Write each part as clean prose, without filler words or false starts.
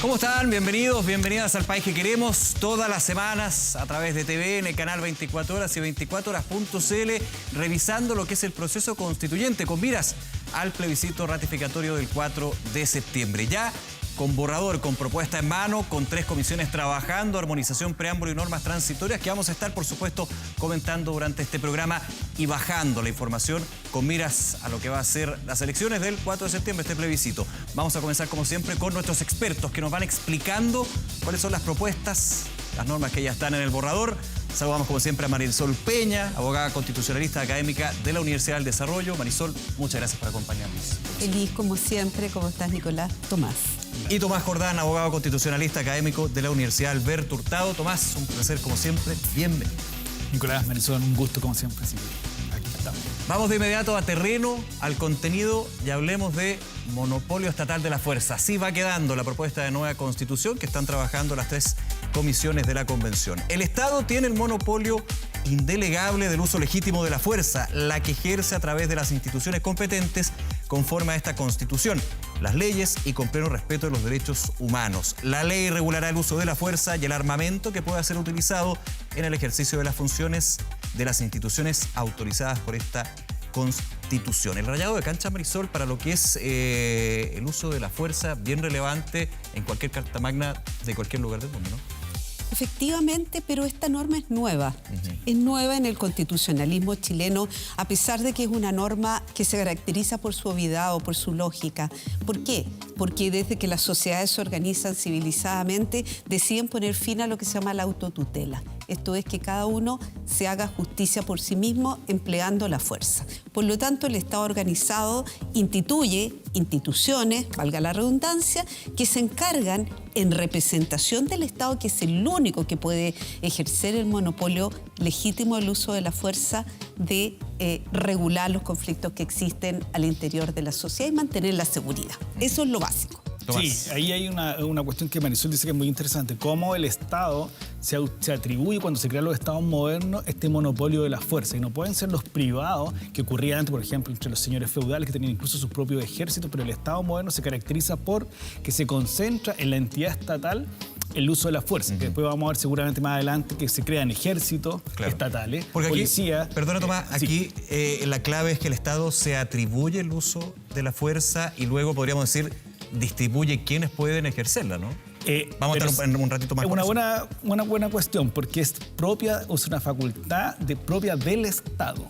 ¿Cómo están? Bienvenidos, bienvenidas al País que Queremos, todas las semanas a través de TVN, Canal 24 Horas y 24horas.cl, revisando lo que es el proceso constituyente con miras al plebiscito ratificatorio del 4 de septiembre. Ya con borrador, con propuesta en mano, con 3 comisiones trabajando, armonización, preámbulo y normas transitorias que vamos a estar, por supuesto, comentando durante este programa y bajando la información con miras a lo que va a ser las elecciones del 4 de septiembre, este plebiscito. Vamos a comenzar, como siempre, con nuestros expertos que nos van explicando cuáles son las propuestas, las normas que ya están en el borrador. Saludamos, como siempre, a Marisol Peña, abogada constitucionalista académica de la Universidad del Desarrollo. Marisol, muchas gracias por acompañarnos. Feliz, como siempre. ¿Cómo estás, Nicolás? Tomás. Y Tomás Jordán, abogado constitucionalista académico de la Universidad Alberto Hurtado. Tomás, un placer, como siempre. Bienvenido. Nicolás, Marisol, un gusto, como siempre. Así que aquí estamos. Vamos de inmediato a terreno, al contenido, y hablemos de monopolio estatal de la fuerza. Así va quedando la propuesta de nueva constitución que están trabajando las 3 comisiones de la convención. El Estado tiene el monopolio indelegable del uso legítimo de la fuerza, la que ejerce a través de las instituciones competentes conforme a esta constitución, las leyes y con pleno respeto de los derechos humanos. La ley regulará el uso de la fuerza y el armamento que pueda ser utilizado en el ejercicio de las funciones de las instituciones autorizadas por esta Constitución. El rayado de cancha, Marisol, para lo que es el uso de la fuerza, bien relevante en cualquier carta magna de cualquier lugar del mundo, ¿no? Efectivamente, pero esta norma es nueva. Es nueva en el constitucionalismo chileno, a pesar de que es una norma que se caracteriza por su obviedad o por su lógica. ¿Por qué? Porque desde que las sociedades se organizan civilizadamente, deciden poner fin a lo que se llama la autotutela. Esto es que cada uno se haga justicia por sí mismo empleando la fuerza. Por lo tanto, el Estado organizado instituye instituciones, valga la redundancia, que se encargan en representación del Estado, que es el único que puede ejercer el monopolio legítimo del uso de la fuerza, de regular los conflictos que existen al interior de la sociedad y mantener la seguridad. Eso es lo básico. Tomás. Sí, ahí hay una cuestión que Marisol dice que es muy interesante. Cómo el Estado se atribuye, cuando se crean los Estados modernos, este monopolio de la fuerza. Y no pueden ser los privados, que ocurría antes, por ejemplo, entre los señores feudales, que tenían incluso sus propios ejércitos, pero el Estado moderno se caracteriza por que se concentra en la entidad estatal el uso de la fuerza, que después vamos a ver seguramente más adelante que se crean ejércitos estatales, porque policía. Aquí, perdona, Tomás, aquí la clave es que el Estado se atribuye el uso de la fuerza y luego podríamos decir distribuye quienes pueden ejercerla, ¿no? Vamos a estar un ratito más. Es una buena cuestión, porque es una facultad propia del Estado.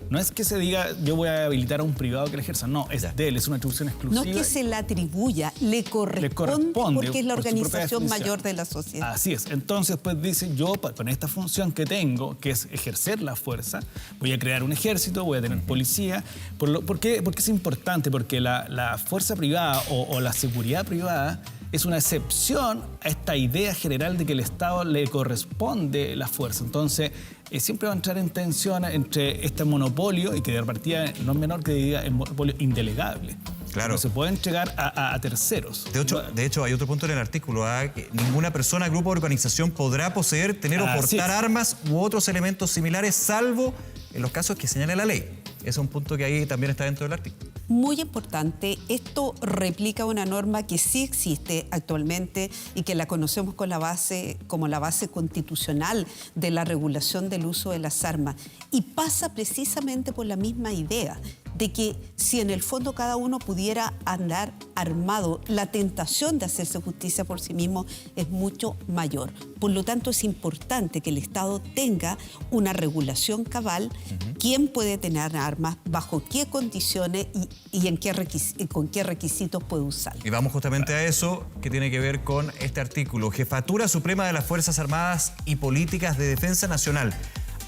No es que se diga, yo voy a habilitar a un privado que la ejerza. No, es de él, es una atribución exclusiva. No que se la atribuya, le corresponde porque es la organización mayor de la sociedad. Así es. Entonces, pues dice, yo con esta función que tengo, que es ejercer la fuerza, voy a crear un ejército, voy a tener policía. ¿Por qué es importante? Porque la fuerza privada o la seguridad privada es una excepción a esta idea general de que el Estado le corresponde la fuerza. Entonces, siempre va a entrar en tensión entre este monopolio, y que de partida no es menor que diga el monopolio indelegable. Claro. No se puede entregar a terceros. De hecho, hay otro punto en el artículo, que ninguna persona, grupo o organización podrá poseer, tener o portar armas u otros elementos similares, salvo en los casos que señale la ley. Ese es un punto que ahí también está dentro del artículo. Muy importante, esto replica una norma que sí existe actualmente y que la conocemos como la base constitucional de la regulación del uso de las armas. Y pasa precisamente por la misma idea de que si en el fondo cada uno pudiera andar armado, la tentación de hacerse justicia por sí mismo es mucho mayor. Por lo tanto, es importante que el Estado tenga una regulación cabal, quién puede tener armas, bajo qué condiciones y con qué requisitos puede usar. Y vamos justamente a eso, que tiene que ver con este artículo. Jefatura Suprema de las Fuerzas Armadas y Políticas de Defensa Nacional.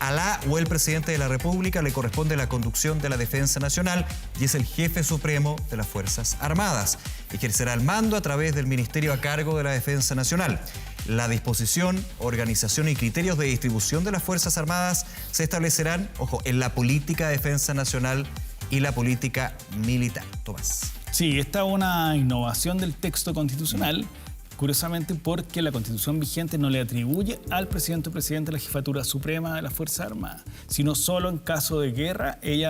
A la o el presidente de la República le corresponde la conducción de la defensa nacional y es el jefe supremo de las Fuerzas Armadas. Ejercerá el mando a través del ministerio a cargo de la defensa nacional. La disposición, organización y criterios de distribución de las Fuerzas Armadas se establecerán, en la política de defensa nacional y la política militar. Tomás. Sí, esta es una innovación del texto constitucional Curiosamente porque la Constitución vigente no le atribuye al presidente o presidente la jefatura suprema de las Fuerzas Armadas, sino solo en caso de guerra él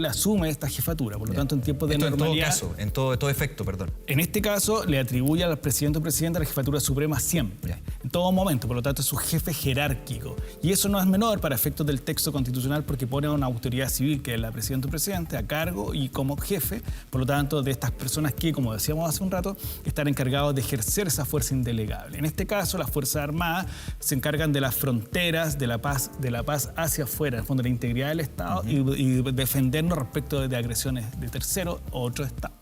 asume esta jefatura. Por lo tanto, en tiempos de normalidad... En todo caso, en todo efecto, perdón. En este caso, le atribuye al presidente o presidenta la jefatura suprema siempre, en todo momento. Por lo tanto, es su jefe jerárquico. Y eso no es menor para efectos del texto constitucional porque pone a una autoridad civil, que es la presidenta o presidente, a cargo y como jefe, por lo tanto, de estas personas que, como decíamos hace un rato, están encargados de ejercer esa fuerza indelegable. En este caso, las Fuerzas Armadas se encargan de las fronteras, de la paz hacia afuera, en el fondo de la integridad del Estado y defendernos respecto de agresiones de terceros o otros Estados.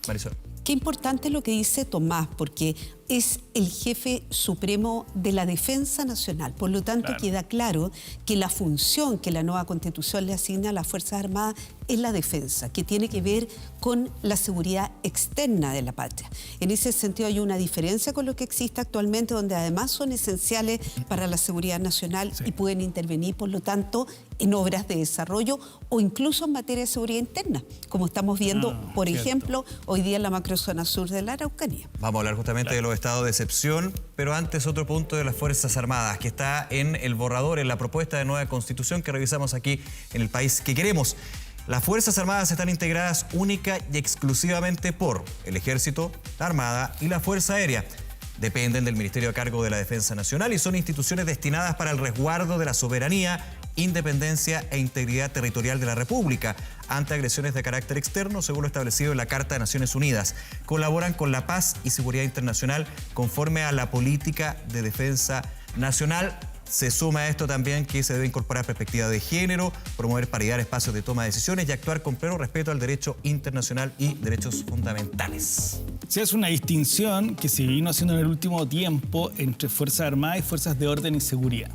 Marisol. Qué importante lo que dice Tomás, porque es el jefe supremo de la defensa nacional. Por lo tanto, queda claro que la función que la nueva Constitución le asigna a las Fuerzas Armadas es la defensa, que tiene que ver con la seguridad externa de la patria. En ese sentido hay una diferencia con lo que existe actualmente, donde además son esenciales para la seguridad nacional y pueden intervenir, por lo tanto, en obras de desarrollo o incluso en materia de seguridad interna, como estamos viendo, por ejemplo, hoy día en la macrozona sur de la Araucanía. Vamos a hablar justamente de los estados de excepción, pero antes otro punto de las Fuerzas Armadas, que está en el borrador, en la propuesta de nueva Constitución que revisamos aquí en El País que Queremos. Las Fuerzas Armadas están integradas única y exclusivamente por el Ejército, la Armada y la Fuerza Aérea. Dependen del Ministerio a cargo de la Defensa Nacional y son instituciones destinadas para el resguardo de la soberanía, independencia e integridad territorial de la República ante agresiones de carácter externo, según lo establecido en la Carta de Naciones Unidas. Colaboran con la paz y seguridad internacional conforme a la política de defensa nacional. Se suma a esto también que se debe incorporar perspectiva de género, promover paridad en espacios de toma de decisiones y actuar con pleno respeto al derecho internacional y derechos fundamentales. Se hace una distinción que se vino haciendo en el último tiempo entre Fuerzas Armadas y Fuerzas de Orden y Seguridad.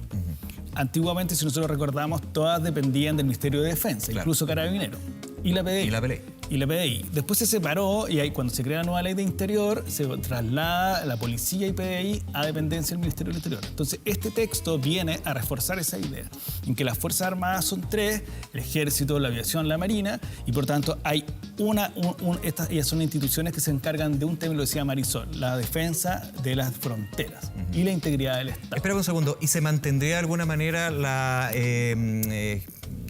Antiguamente, si nosotros recordamos, todas dependían del Ministerio de Defensa, incluso Carabineros. Y la PDI. Y la PDI. Después se separó y ahí, cuando se crea la nueva ley de Interior, se traslada la policía y PDI a dependencia del Ministerio del Interior. Entonces, este texto viene a reforzar esa idea, en que las Fuerzas Armadas son tres: el Ejército, la Aviación, la Marina, y por tanto hay ellas son instituciones que se encargan de un tema, lo decía Marisol, la defensa de las fronteras y la integridad del Estado. Espera un segundo, ¿y se mantendría de alguna manera la...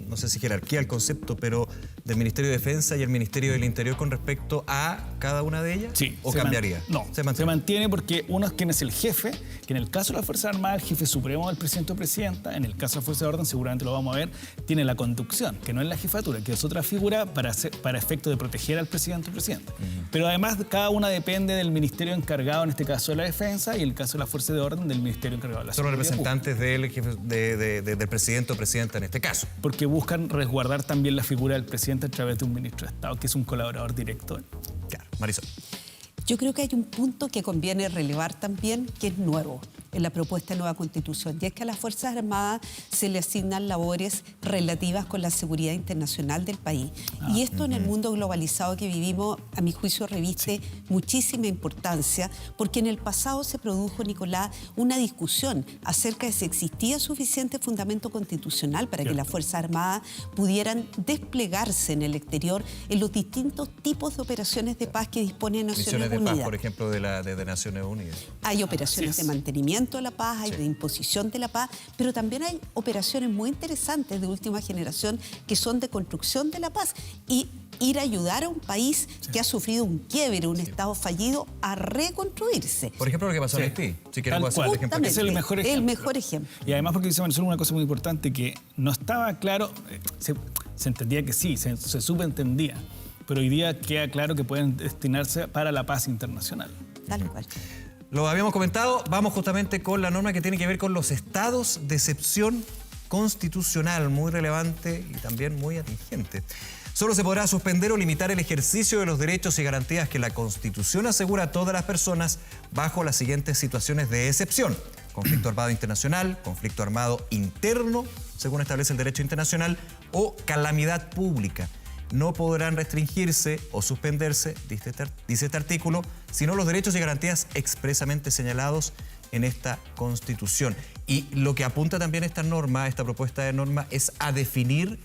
no sé si jerarquía, el concepto, pero del Ministerio de Defensa y el Ministerio del Interior con respecto a cada una de ellas? Sí. ¿O cambiaría? No, se mantiene porque uno es quien es el jefe, que en el caso de las Fuerzas Armadas, el jefe supremo del presidente o presidenta, en el caso de la Fuerza de Orden, seguramente lo vamos a ver, tiene la conducción, que no es la jefatura, que es otra figura para efecto de proteger al presidente o presidenta. Pero además, cada una depende del ministerio encargado, en este caso de la Defensa, y en el caso de la Fuerza de Orden, del ministerio encargado de la Seguridad. Son Seguridad representantes del jefe, del presidente o presidenta en este caso. Porque buscan resguardar también la figura del presidente a través de un ministro de Estado, que es un colaborador directo. Claro, Marisol. Yo creo que hay un punto que conviene relevar también, que es nuevo en la propuesta de nueva Constitución, y es que a las Fuerzas Armadas se le asignan labores relativas con la seguridad internacional del país. Y esto en el mundo globalizado que vivimos, a mi juicio, reviste muchísima importancia, porque en el pasado se produjo, Nicolás, una discusión acerca de si existía suficiente fundamento constitucional para que las Fuerzas Armadas pudieran desplegarse en el exterior en los distintos tipos de operaciones de paz que dispone Naciones Unidas. Paz, por ejemplo, de Naciones Unidas. Hay operaciones de mantenimiento de la paz, hay de imposición de la paz, pero también hay operaciones muy interesantes de última generación que son de construcción de la paz y ir a ayudar a un país que ha sufrido un quiebre, un Estado fallido, a reconstruirse. Por ejemplo, lo que pasó en Haití. Si queremos hacer el ejemplo. Es el mejor ejemplo. El mejor ejemplo. Y además, porque dice Marisol una cosa muy importante, que no estaba claro, se entendía que sí, se subentendía, pero hoy día queda claro que pueden destinarse para la paz internacional. Tal cual. Lo habíamos comentado, vamos justamente con la norma que tiene que ver con los estados de excepción constitucional, muy relevante y también muy atingente. Solo se podrá suspender o limitar el ejercicio de los derechos y garantías que la Constitución asegura a todas las personas bajo las siguientes situaciones de excepción: conflicto armado internacional, conflicto armado interno, según establece el derecho internacional, o calamidad pública. No podrán restringirse o suspenderse, dice este artículo, sino los derechos y garantías expresamente señalados en esta Constitución. Y lo que apunta también esta norma, esta propuesta de norma, es a definir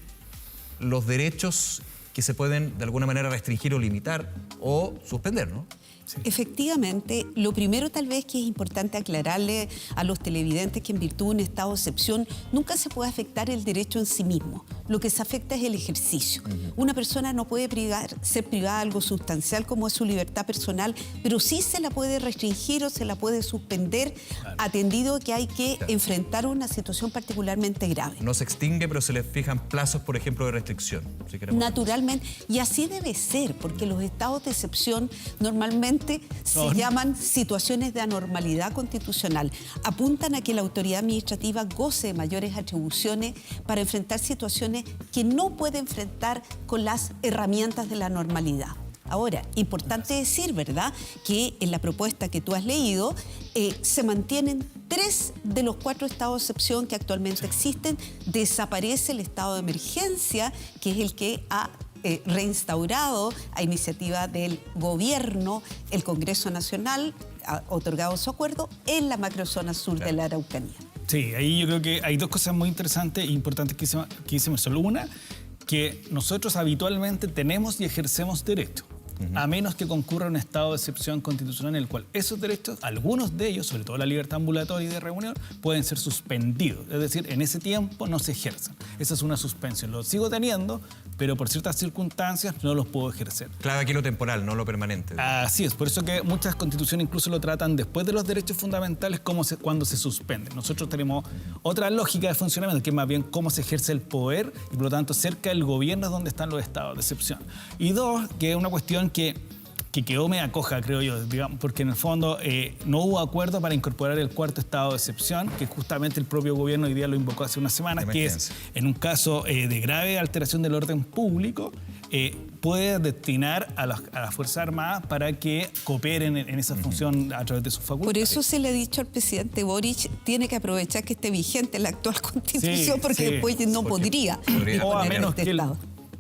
los derechos que se pueden de alguna manera restringir o limitar o suspender, ¿no? Sí. Efectivamente, lo primero tal vez que es importante aclararle a los televidentes que en virtud de un estado de excepción nunca se puede afectar el derecho en sí mismo. Lo que se afecta es el ejercicio. Una persona no puede ser privada de algo sustancial como es su libertad personal, pero sí se la puede restringir o se la puede suspender, atendido que hay que enfrentar una situación particularmente grave. No se extingue, pero se le fijan plazos, por ejemplo, de restricción. Si queremos. Naturalmente, y así debe ser, porque los estados de excepción normalmente se llaman situaciones de anormalidad constitucional. Apuntan a que la autoridad administrativa goce de mayores atribuciones para enfrentar situaciones que no puede enfrentar con las herramientas de la normalidad. Ahora, importante decir, ¿verdad?, que en la propuesta que tú has leído se mantienen 3 de los 4 estados de excepción que actualmente existen. Desaparece el estado de emergencia, que es el que ha reinstaurado a iniciativa del gobierno el Congreso Nacional, ha otorgado su acuerdo en la macrozona sur de la Araucanía. Sí, ahí yo creo que hay 2 cosas muy interesantes e importantes que hicimos. Solo una, que nosotros habitualmente tenemos y ejercemos derechos, a menos que concurra un estado de excepción constitucional en el cual esos derechos, algunos de ellos, sobre todo la libertad ambulatoria y de reunión, pueden ser suspendidos. Es decir, en ese tiempo no se ejercen. Esa es una suspensión. Lo sigo teniendo, pero por ciertas circunstancias no los puedo ejercer. Clave aquí lo temporal, no lo permanente. Así es, por eso que muchas constituciones incluso lo tratan después de los derechos fundamentales como cuando se suspenden. Nosotros tenemos otra lógica de funcionamiento, que es más bien cómo se ejerce el poder y por lo tanto cerca del gobierno es donde están los estados de excepción. Y 2, que es una cuestión que quedó media coja, creo yo, digamos, porque en el fondo no hubo acuerdo para incorporar el 4º estado de excepción, que justamente el propio gobierno hoy día lo invocó hace unas semanas, que es en un caso de grave alteración del orden público, puede destinar a las Fuerzas Armadas para que cooperen en esa función a través de sus facultades. Por eso se le ha dicho al presidente Boric, tiene que aprovechar que esté vigente la actual constitución, porque después no podría. O a menos que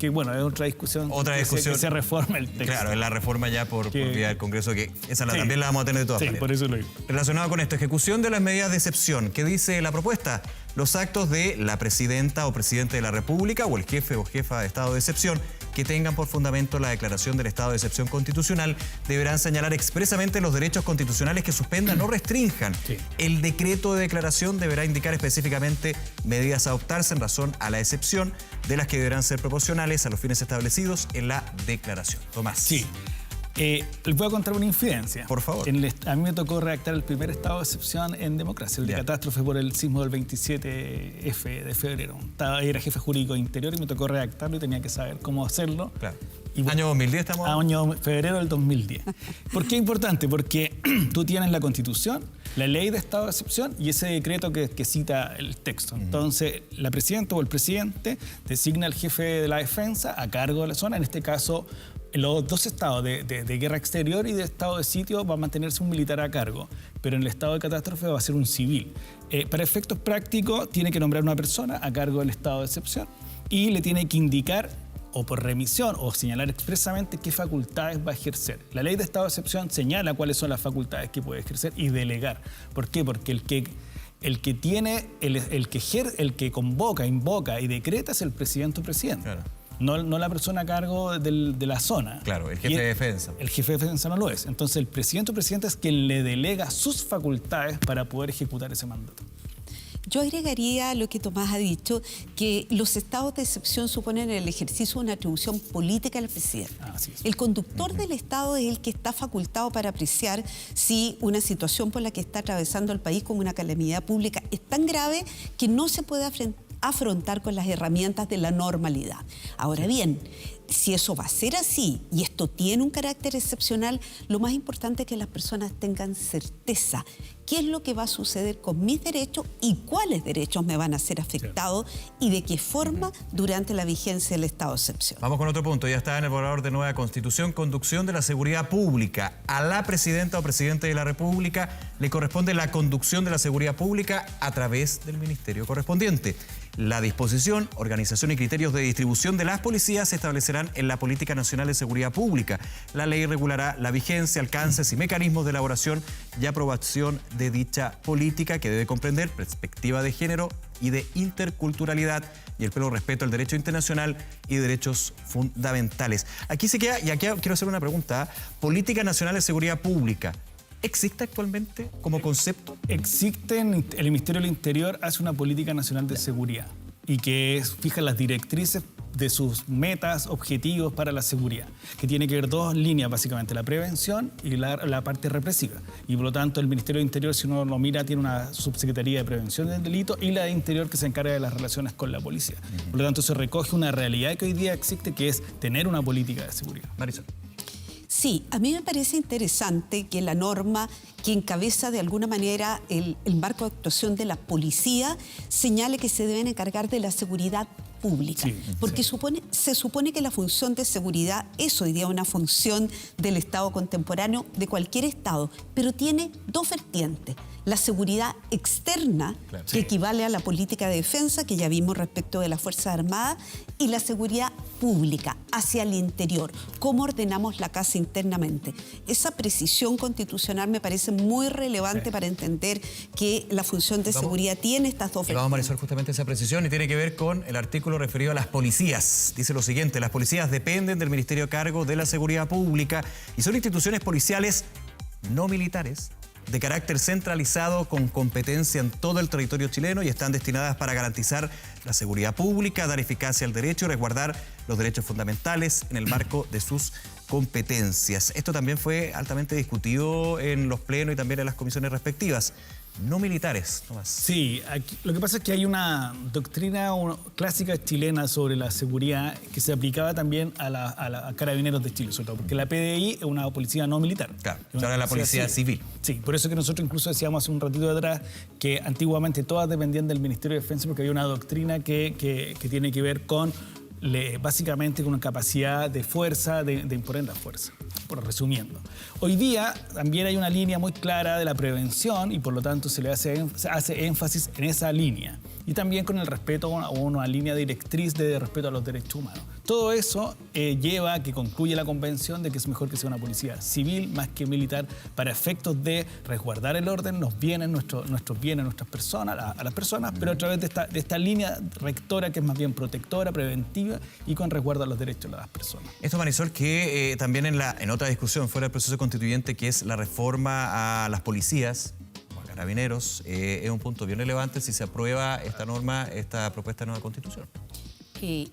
que bueno, es otra discusión. Que se reforme el texto. Claro, es la reforma ya por vía del Congreso, que esa también la vamos a tener de todas maneras. Por eso lo digo. Relacionado con esto, ejecución de las medidas de excepción. ¿Qué dice la propuesta? Los actos de la presidenta o presidente de la República o el jefe o jefa de estado de excepción que tengan por fundamento la declaración del estado de excepción constitucional deberán señalar expresamente los derechos constitucionales que suspendan o restrinjan. El decreto de declaración deberá indicar específicamente medidas a adoptarse en razón a la excepción, de las que deberán ser proporcionales a los fines establecidos en la declaración. Tomás. Sí. Les voy a contar una infidencia. Por favor. A mí me tocó redactar el primer estado de excepción en democracia, el de catástrofe por el sismo del 27F de febrero. Era jefe jurídico de Interior y me tocó redactarlo y tenía que saber cómo hacerlo. Claro. ¿Año 2010 estamos? Año febrero del 2010. ¿Por qué es importante? Porque tú tienes la Constitución, la ley de estado de excepción y ese decreto que cita el texto. Entonces, la presidenta o el presidente designa al jefe de la defensa a cargo de la zona. En este caso, los 2 estados de guerra exterior y de estado de sitio va a mantenerse un militar a cargo, pero en el estado de catástrofe va a ser un civil. Para efectos prácticos, tiene que nombrar una persona a cargo del estado de excepción y le tiene que indicar o por remisión o señalar expresamente qué facultades va a ejercer. La ley de estado de excepción señala cuáles son las facultades que puede ejercer y delegar. ¿Por qué? Porque el que convoca, invoca y decreta es el presidente o presidente. Claro. No la persona a cargo de la zona. Claro, el jefe de defensa. El jefe de defensa no lo es. Entonces el presidente o presidente es quien le delega sus facultades para poder ejecutar ese mandato. Yo agregaría a lo que Tomás ha dicho, que los estados de excepción suponen el ejercicio de una atribución política al presidente. Así es. El conductor del estado es el que está facultado para apreciar si una situación por la que está atravesando el país como una calamidad pública es tan grave que no se puede afrontar con las herramientas de la normalidad. Ahora bien, si eso va a ser así y esto tiene un carácter excepcional, lo más importante es que las personas tengan certeza qué es lo que va a suceder con mis derechos y cuáles derechos me van a ser afectados y de qué forma durante la vigencia del estado de excepción. Vamos con otro punto. Ya está en el borrador de nueva Constitución, conducción de la seguridad pública. A la presidenta o presidente de la República le corresponde la conducción de la seguridad pública a través del ministerio correspondiente. La disposición, organización y criterios de distribución de las policías se establecerán basarán en la Política Nacional de Seguridad Pública. La ley regulará la vigencia, alcances y mecanismos de elaboración y aprobación de dicha política, que debe comprender perspectiva de género y de interculturalidad y el pleno respeto al derecho internacional y derechos fundamentales. Aquí se queda, y aquí quiero hacer una pregunta. Política Nacional de Seguridad Pública, ¿existe actualmente como concepto? Existe, el Ministerio del Interior hace una política nacional de seguridad y que fija las directrices de sus metas, objetivos para la seguridad, que tiene que ver dos líneas básicamente, la prevención y la parte represiva. Y por lo tanto el Ministerio del Interior, si uno lo mira, tiene una subsecretaría de prevención del delito y la de Interior que se encarga de las relaciones con la policía. Por lo tanto se recoge una realidad que hoy día existe, que es tener una política de seguridad. Marisol. Sí, a mí me parece interesante que la norma que encabeza de alguna manera el marco de actuación de la policía señale que se deben encargar de la seguridad pública, porque se supone que la función de seguridad es hoy día una función del Estado contemporáneo, de cualquier Estado, pero tiene dos vertientes. La seguridad externa, que equivale a la política de defensa, que ya vimos respecto de las Fuerzas Armadas, y la seguridad pública, hacia el interior, cómo ordenamos la casa internamente. Esa precisión constitucional me parece muy relevante para entender que la función de seguridad tiene estas dos vertientes. Vamos, Marisol, justamente esa precisión, y tiene que ver con el artículo referido a las policías. Dice lo siguiente: las policías dependen del Ministerio a cargo de la Seguridad Pública y son instituciones policiales no militares de carácter centralizado con competencia en todo el territorio chileno y están destinadas para garantizar la seguridad pública, dar eficacia al derecho y resguardar los derechos fundamentales en el marco de sus competencias. Esto también fue altamente discutido en los plenos y también en las comisiones respectivas. No militares, Tomás. Sí, aquí, lo que pasa es que hay una doctrina clásica chilena sobre la seguridad que se aplicaba también a Carabineros de Chile, sobre todo, porque la PDI es una policía no militar. Claro, ahora es la policía civil. Sí, por eso que nosotros incluso decíamos hace un ratito atrás que antiguamente todas dependían del Ministerio de Defensa, porque había una doctrina que tiene que ver con básicamente con una capacidad de fuerza, de imponer la fuerza, por resumiendo. Hoy día también hay una línea muy clara de la prevención y por lo tanto se le hace énfasis en esa línea. Y también con el respeto a una línea directriz de respeto a los derechos humanos. Todo eso lleva a que concluya la convención de que es mejor que sea una policía civil más que militar para efectos de resguardar el orden, nuestros bienes, nuestras personas, a las personas, pero a través de esta línea rectora que es más bien protectora, preventiva y con resguardo a los derechos de las personas. Esto, Marisol, que también en otra discusión fuera del proceso constituyente, que es la reforma a las policías, a carabineros, es un punto bien relevante si se aprueba esta norma, esta propuesta de nueva constitución.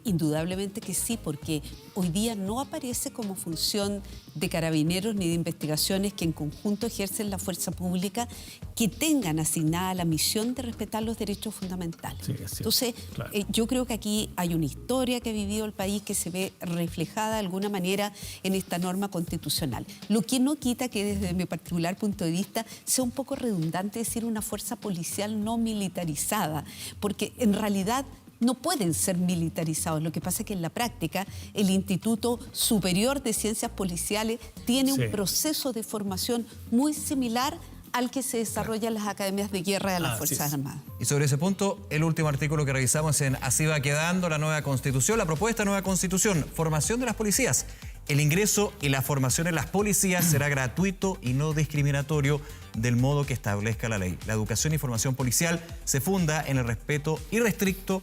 Indudablemente que sí, porque hoy día no aparece como función de carabineros ni de investigaciones que en conjunto ejercen la fuerza pública que tengan asignada la misión de respetar los derechos fundamentales. Sí, sí, entonces, claro. Yo creo que aquí hay una historia que ha vivido el país que se ve reflejada de alguna manera en esta norma constitucional. Lo que no quita que desde mi particular punto de vista sea un poco redundante decir una fuerza policial no militarizada, porque en realidad no pueden ser militarizados. Lo que pasa es que en la práctica el Instituto Superior de Ciencias Policiales tiene un proceso de formación muy similar al que se desarrolla en las academias de guerra de las Fuerzas Armadas. Y sobre ese punto, el último artículo que revisamos en Así va quedando la nueva Constitución, la propuesta de nueva Constitución, formación de las policías. El ingreso y la formación en las policías será gratuito y no discriminatorio del modo que establezca la ley. La educación y formación policial se funda en el respeto irrestricto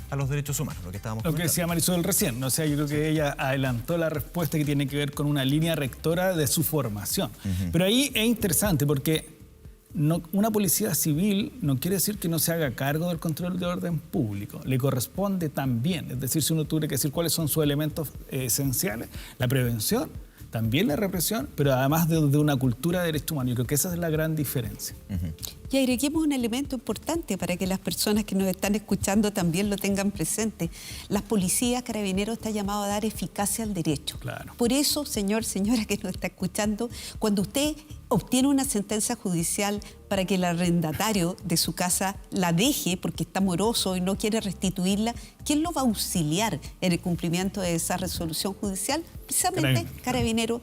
a los derechos humanos, lo que estábamos comentando. Lo que decía Marisol recién, o sea, yo creo que ella adelantó la respuesta que tiene que ver con una línea rectora de su formación. Pero ahí es interesante porque una policía civil no quiere decir que no se haga cargo del control de orden público. Le corresponde también. Es decir, si uno tuviera que decir cuáles son sus elementos esenciales, la prevención, también la represión, pero además de una cultura de derechos humanos. Yo creo que esa es la gran diferencia. Y agreguemos un elemento importante para que las personas que nos están escuchando también lo tengan presente. Las policías, carabineros, está llamado a dar eficacia al derecho. Claro. Por eso, señor, señora que nos está escuchando, cuando usted obtiene una sentencia judicial para que el arrendatario de su casa la deje porque está moroso y no quiere restituirla, ¿quién lo va a auxiliar en el cumplimiento de esa resolución judicial? Precisamente Carabinero.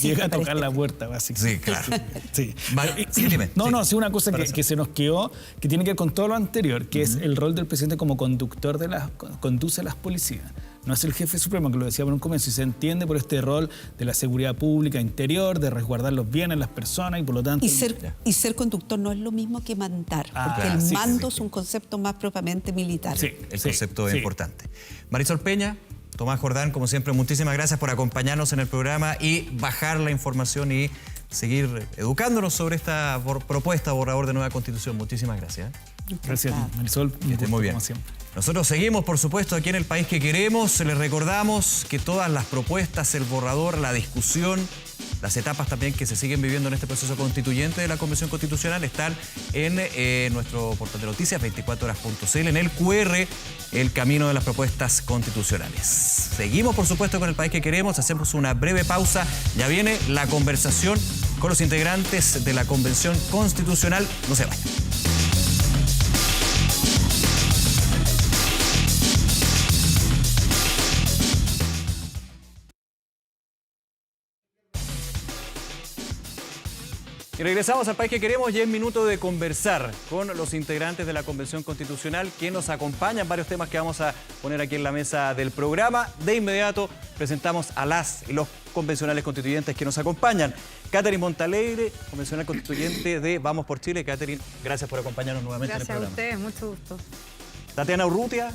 Llega a tocar la puerta, básicamente. Sí, claro. Sí. Sí, dime. Sí, una cosa que se nos quedó, que tiene que ver con todo lo anterior, que es el rol del presidente como conductor conduce a las policías. no es el jefe supremo, que lo decía por un comienzo, y se entiende por este rol de la seguridad pública interior, de resguardar los bienes de las personas y por lo tanto... Y ser conductor no es lo mismo que mandar, porque claro, el mando es un concepto más propiamente militar. Sí, El concepto es importante. Marisol Peña, Tomás Jordán, como siempre, muchísimas gracias por acompañarnos en el programa y bajar la información y seguir educándonos sobre esta propuesta borrador de nueva Constitución. Muchísimas gracias. Gracias a ti, Marisol. Que esté muy bien. Como siempre. Nosotros seguimos, por supuesto, aquí en El País que Queremos. Les recordamos que todas las propuestas, el borrador, la discusión, las etapas también que se siguen viviendo en este proceso constituyente de la Convención Constitucional están en nuestro portal de noticias, 24horas.cl, en el QR, el camino de las propuestas constitucionales. Seguimos, por supuesto, con El País que Queremos. Hacemos una breve pausa. Ya viene la conversación con los integrantes de la Convención Constitucional. No se vayan. Y regresamos al País que Queremos y es minuto de conversar con los integrantes de la Convención Constitucional que nos acompañan, varios temas que vamos a poner aquí en la mesa del programa. De inmediato presentamos a las y los convencionales constituyentes que nos acompañan. Catherine Montalegre, convencional constituyente de Vamos por Chile. Catherine, gracias por acompañarnos nuevamente en el programa. Gracias a ustedes, mucho gusto. Tatiana Urrutia,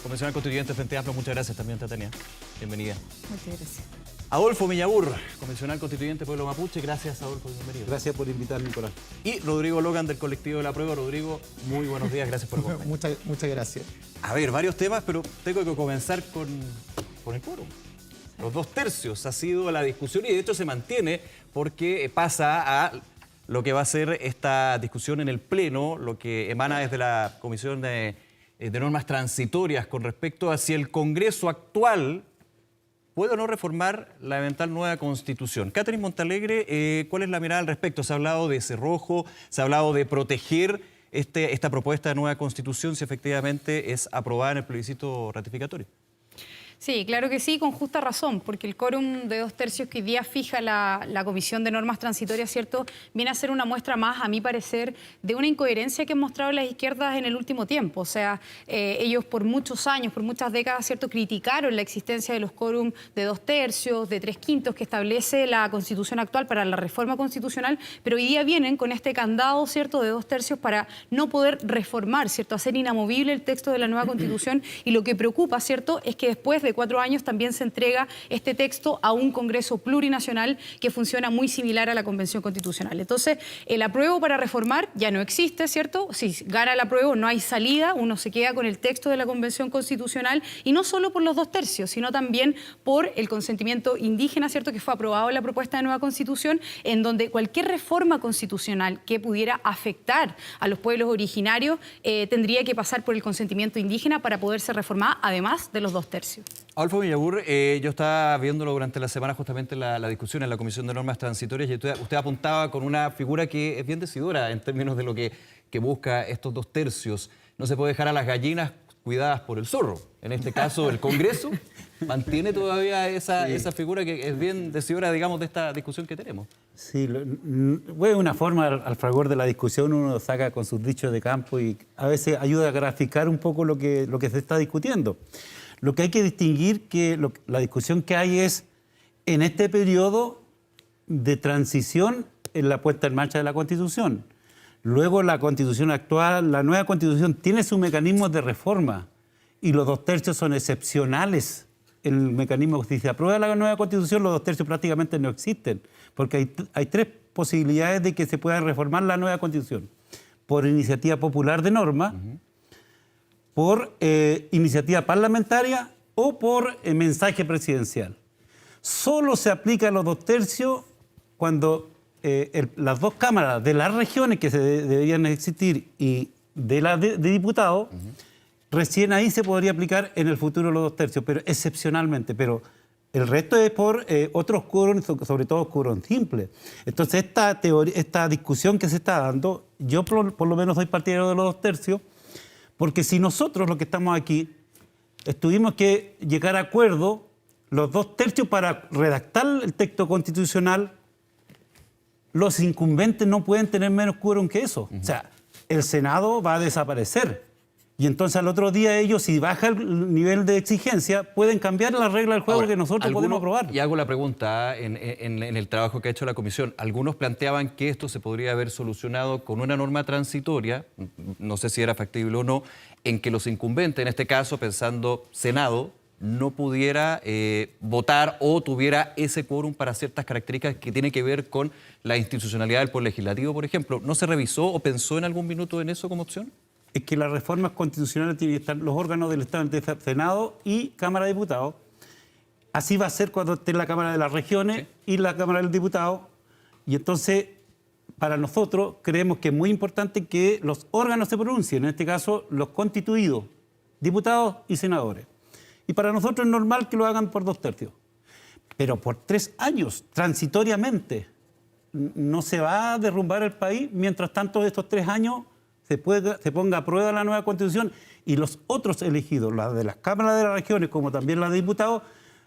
convencional constituyente de Frente Amplio. Muchas gracias también, Tatiana. Bienvenida. Muchas gracias. Adolfo Miñabur, convencional constituyente Pueblo Mapuche. Gracias, Adolfo, bienvenido. Gracias por invitarme, Nicolás. Y Rodrigo Logan, del colectivo de la Prueba. Rodrigo, muy buenos días, gracias por acompañarnos. Muchas gracias. A ver, varios temas, pero tengo que comenzar con el quórum. Los 2/3 ha sido la discusión y de hecho se mantiene porque pasa a lo que va a ser esta discusión en el Pleno, lo que emana desde la Comisión de Normas Transitorias con respecto a si el Congreso actual ¿puede o no reformar la eventual nueva Constitución? Catherine Montalegre, ¿cuál es la mirada al respecto? Se ha hablado de cerrojo, se ha hablado de proteger esta propuesta de nueva Constitución si efectivamente es aprobada en el plebiscito ratificatorio. Sí, claro que sí, con justa razón, porque el quórum de 2/3 que hoy día fija la Comisión de Normas Transitorias, ¿cierto?, viene a ser una muestra más, a mi parecer, de una incoherencia que han mostrado las izquierdas en el último tiempo. O sea, ellos por muchos años, por muchas décadas, ¿cierto?, criticaron la existencia de los quórum de 2/3, de 3/5 que establece la Constitución actual para la reforma constitucional, pero hoy día vienen con este candado, ¿cierto?, de 2/3 para no poder reformar, ¿cierto?, hacer inamovible el texto de la nueva Constitución. Y lo que preocupa, ¿cierto?, es que después de 4 años también se entrega este texto a un Congreso plurinacional que funciona muy similar a la Convención Constitucional. Entonces, el apruebo para reformar ya no existe, ¿cierto? Si gana el apruebo no hay salida, uno se queda con el texto de la Convención Constitucional y no solo por los 2/3, sino también por el consentimiento indígena, ¿cierto?, que fue aprobado en la propuesta de nueva Constitución, en donde cualquier reforma constitucional que pudiera afectar a los pueblos originarios tendría que pasar por el consentimiento indígena para poder ser reformada, además de los 2/3. Adolfo Miñabur, yo estaba viéndolo durante la semana justamente la discusión en la Comisión de Normas Transitorias y usted apuntaba con una figura que es bien decidora en términos de lo que busca estos 2/3. No se puede dejar a las gallinas cuidadas por el zorro. En este caso, el Congreso mantiene todavía esa figura que es bien decidora, digamos, de esta discusión que tenemos. Sí, bueno, una forma al fragor de la discusión uno saca con sus dichos de campo y a veces ayuda a graficar un poco lo que se está discutiendo. Lo que hay que distinguir que la discusión que hay es en este periodo de transición en la puesta en marcha de la Constitución. Luego la Constitución actual, la nueva Constitución tiene sus mecanismos de reforma y los 2/3 son excepcionales. El mecanismo, si se aprueba la nueva Constitución, los 2/3 prácticamente no existen, porque hay 3 posibilidades de que se pueda reformar la nueva Constitución. Por iniciativa popular de norma, por iniciativa parlamentaria o por mensaje presidencial. Solo se aplica a los 2/3 cuando las 2 cámaras de las regiones que deberían existir y de la de diputados, recién ahí se podría aplicar en el futuro los 2/3, pero excepcionalmente. Pero el resto es por otros quórums, sobre todo quórum simple. Entonces esta discusión que se está dando, yo por lo menos soy partidario de los 2/3, porque si nosotros, los que estamos aquí, tuvimos que llegar a acuerdo, los 2/3 para redactar el texto constitucional, los incumbentes no pueden tener menos quórum que eso. O sea, el Senado va a desaparecer. Y entonces al otro día ellos, si baja el nivel de exigencia, pueden cambiar la regla del juego que nosotros podemos aprobar. Y hago la pregunta, en el trabajo que ha hecho la comisión, algunos planteaban que esto se podría haber solucionado con una norma transitoria, no sé si era factible o no, en que los incumbentes, en este caso pensando Senado, no pudiera votar o tuviera ese quórum para ciertas características que tienen que ver con la institucionalidad del Poder Legislativo, por ejemplo. ¿No se revisó o pensó en algún minuto en eso como opción? Es que las reformas constitucionales tienen que estar los órganos del Estado, entre Senado y Cámara de Diputados. Así va a ser cuando esté la Cámara de las Regiones y la Cámara de los Diputados. Y entonces, para nosotros, creemos que es muy importante que los órganos se pronuncien, en este caso, los constituidos, diputados y senadores. Y para nosotros es normal que lo hagan por 2/3. Pero por 3 años, transitoriamente, no se va a derrumbar el país. Mientras tanto, de estos 3 años se ponga a prueba la nueva Constitución y los otros elegidos, la de las cámaras de las regiones como también la de diputados,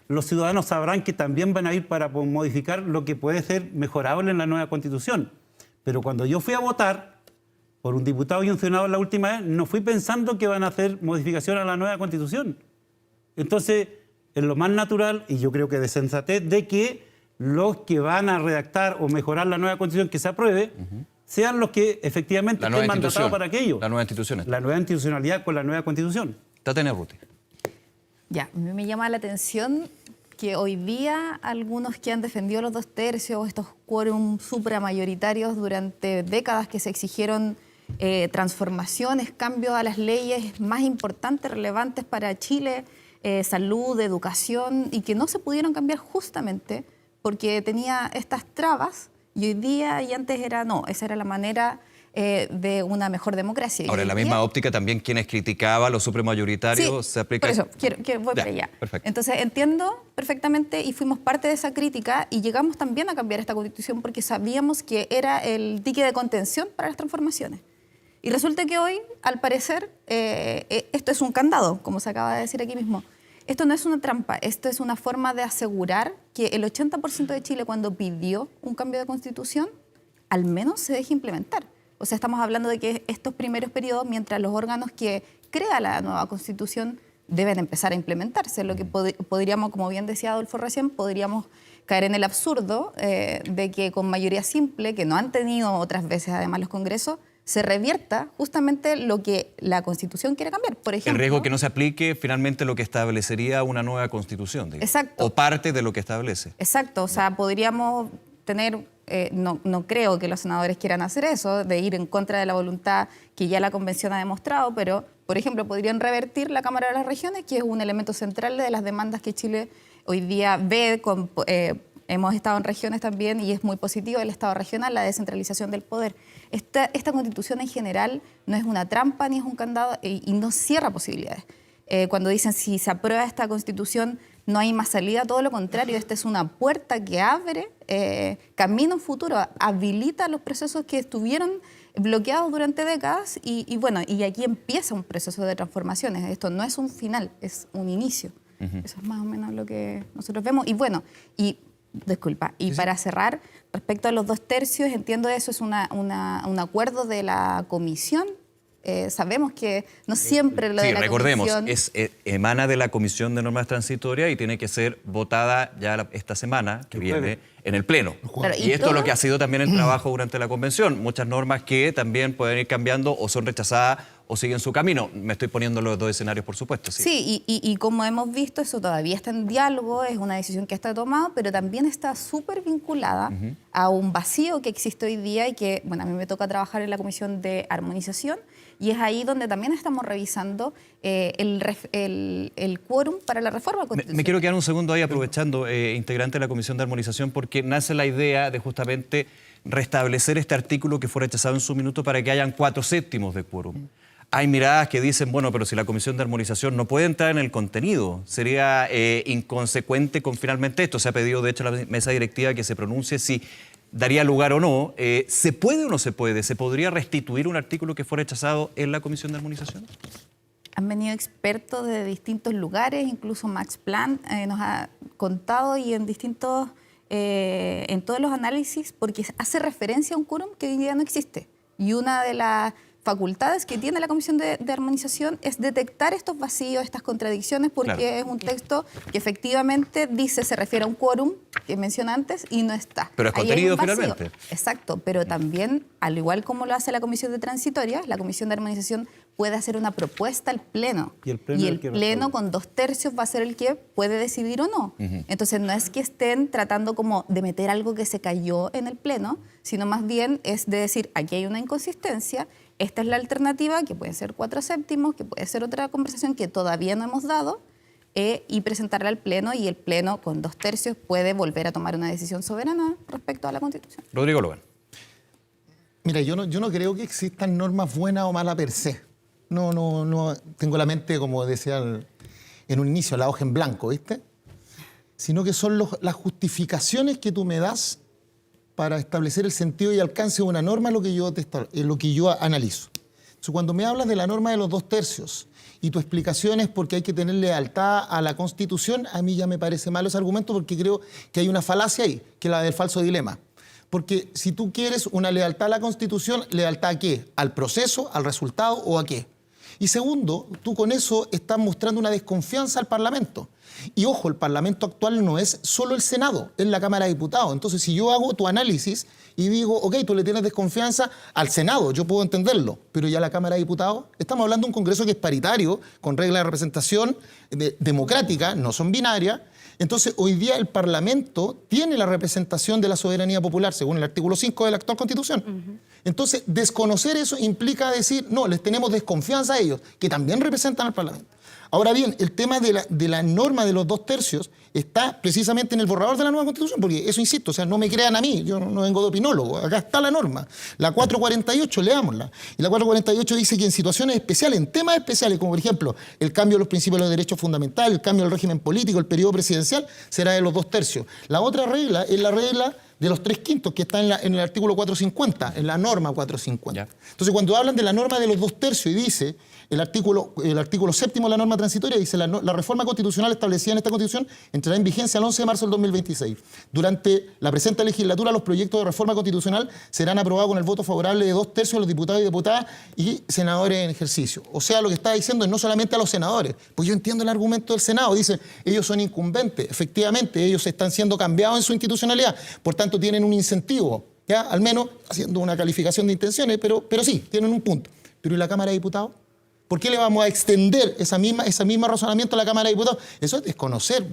los ciudadanos sabrán que también van a ir para modificar lo que puede ser mejorable en la nueva Constitución. Pero cuando yo fui a votar por un diputado y un senador la última vez, no fui pensando que van a hacer modificación a la nueva Constitución. Entonces, es lo más natural, y yo creo que de sensatez, de que los que van a redactar o mejorar la nueva Constitución que se apruebe, sean los que efectivamente estén mandatados para aquello. La nueva institución. La nueva institucionalidad con la nueva Constitución. Tatiana Urruti. Ya, a mí me llama la atención que hoy día algunos que han defendido los 2/3, estos quórum supramayoritarios durante décadas que se exigieron transformaciones, cambios a las leyes más importantes, relevantes para Chile, salud, educación, y que no se pudieron cambiar justamente porque tenía estas trabas, y hoy día y antes era no, esa era la manera de una mejor democracia. Ahora, en la misma óptica también quienes criticaban a los supramayoritarios sí, se aplica... por eso, voy para allá. Perfecto. Entonces, entiendo perfectamente y fuimos parte de esa crítica y llegamos también a cambiar esta Constitución porque sabíamos que era el dique de contención para las transformaciones. Y resulta que hoy, al parecer, esto es un candado, como se acaba de decir aquí mismo. Esto no es una trampa, esto es una forma de asegurar que el 80% de Chile, cuando pidió un cambio de Constitución, al menos se deje implementar. O sea, estamos hablando de que estos primeros periodos, mientras los órganos que crea la nueva Constitución deben empezar a implementarse, lo que podríamos, como bien decía Adolfo recién, podríamos caer en el absurdo de que con mayoría simple, que no han tenido otras veces además los congresos, se revierta justamente lo que la Constitución quiere cambiar. Por ejemplo, el riesgo que no se aplique finalmente lo que establecería una nueva Constitución, digamos. Exacto. O parte de lo que establece. Exacto, o sea, podríamos tener, no creo que los senadores quieran hacer eso, de ir en contra de la voluntad que ya la Convención ha demostrado, pero, por ejemplo, podrían revertir la Cámara de las Regiones, que es un elemento central de las demandas que Chile hoy día ve. Hemos estado en regiones también y es muy positivo el Estado regional, la descentralización del poder. Esta Constitución en general no es una trampa ni es un candado y no cierra posibilidades. Cuando dicen si se aprueba esta Constitución no hay más salida, todo lo contrario, esta es una puerta que abre camino en futuro, habilita los procesos que estuvieron bloqueados durante décadas y bueno, y aquí empieza un proceso de transformaciones. Esto no es un final, es un inicio. Eso es más o menos lo que nosotros vemos. Y bueno, disculpa, y para cerrar, respecto a los 2/3, entiendo eso es un acuerdo de la comisión. Sabemos que no siempre lo de la recordemos, comisión... emana de la Comisión de Normas Transitorias y tiene que ser votada ya esta semana que viene en el Pleno. Claro, y esto es lo que ha sido también el trabajo durante la Convención. Muchas normas que también pueden ir cambiando o son rechazadas o siguen su camino. Me estoy poniendo los dos escenarios, por supuesto. Sí, y como hemos visto, eso todavía está en diálogo, es una decisión que está tomada, pero también está súper vinculada a un vacío que existe hoy día y que, bueno, a mí me toca trabajar en la Comisión de Armonización y es ahí donde también estamos revisando el quórum para la reforma constitucional. Me quiero quedar un segundo ahí aprovechando, integrante de la Comisión de Armonización, porque nace la idea de justamente restablecer este artículo que fue rechazado en su minuto para que hayan 4/7 de quórum. Hay miradas que dicen, bueno, pero si la Comisión de Armonización no puede entrar en el contenido, sería inconsecuente con finalmente esto. Se ha pedido, de hecho, a la mesa directiva que se pronuncie si daría lugar o no. ¿Se puede o no se puede? ¿Se podría restituir un artículo que fue rechazado en la Comisión de Armonización? Han venido expertos de distintos lugares, incluso Max Planck nos ha contado y en todos los análisis, porque hace referencia a un quórum que hoy día no existe. Y una de las facultades que tiene la Comisión de Armonización es detectar estos vacíos, estas contradicciones, porque Claro. es un texto que efectivamente dice, se refiere a un quórum que mencioné antes y no está. Pero es Ahí hay contenido un vacío. finalmente. Exacto, pero también, al igual como lo hace la Comisión de Transitoria, la Comisión de Armonización puede hacer una propuesta al Pleno. Y el Pleno es el que Pleno resuelve. con 2/3 va a ser el que puede decidir o no. Entonces no es que estén tratando como de meter algo que se cayó en el Pleno, sino más bien es de decir, aquí hay una inconsistencia, esta es la alternativa, que puede ser 4/7, que puede ser otra conversación que todavía no hemos dado, y presentarla al Pleno, y el Pleno con 2/3 puede volver a tomar una decisión soberana respecto a la Constitución. Rodrigo Logan. Mira, yo no creo que existan normas buenas o malas per se. No tengo la mente, como decía en un inicio, la hoja en blanco, ¿viste? Sino que son las justificaciones que tú me das para establecer el sentido y alcance de una norma, lo que yo analizo. Entonces, cuando me hablas de la norma de los 2/3 y tu explicación es porque hay que tener lealtad a la Constitución, a mí ya me parece malo ese argumento, porque creo que hay una falacia ahí, que es la del falso dilema. Porque si tú quieres una lealtad a la Constitución, ¿lealtad a qué? ¿Al proceso, al resultado o a qué? Y segundo, tú con eso estás mostrando una desconfianza al Parlamento. Y ojo, el Parlamento actual no es solo el Senado, es la Cámara de Diputados. Entonces, si yo hago tu análisis y digo, ok, tú le tienes desconfianza al Senado, yo puedo entenderlo, pero ya la Cámara de Diputados, estamos hablando de un Congreso que es paritario, con reglas de representación democrática, no son binarias. Entonces, hoy día el Parlamento tiene la representación de la soberanía popular, según el artículo 5 de la actual Constitución. Entonces, desconocer eso implica decir, no, les tenemos desconfianza a ellos, que también representan al Parlamento. Ahora bien, el tema de la norma de los 2/3 está precisamente en el borrador de la nueva Constitución, porque eso, insisto, o sea, no me crean a mí, yo no vengo de opinólogo, acá está la norma. La 448, leámosla. Y la 448 dice que en situaciones especiales, en temas especiales, como por ejemplo el cambio de los principios de los derechos fundamentales, el cambio del régimen político, el periodo presidencial, será de los 2/3. La otra regla es la regla de los 3/5, que está en el artículo 450, en la norma 450. Ya. Entonces, cuando hablan de la norma de los 2/3 y dice el artículo 7º de la norma transitoria, dice la reforma constitucional establecida en esta Constitución entrará en vigencia el 11 de marzo del 2026. Durante la presente legislatura, los proyectos de reforma constitucional serán aprobados con el voto favorable de 2/3 de los diputados y diputadas y senadores en ejercicio. O sea, lo que está diciendo es no solamente a los senadores, pues yo entiendo el argumento del Senado, dice, ellos son incumbentes, efectivamente, ellos están siendo cambiados en su institucionalidad, por tanto tienen un incentivo, ¿ya? Al menos haciendo una calificación de intenciones, pero sí, tienen un punto. Pero ¿y la Cámara de Diputados? ¿Por qué le vamos a extender ese mismo razonamiento a la Cámara de Diputados? Eso es desconocer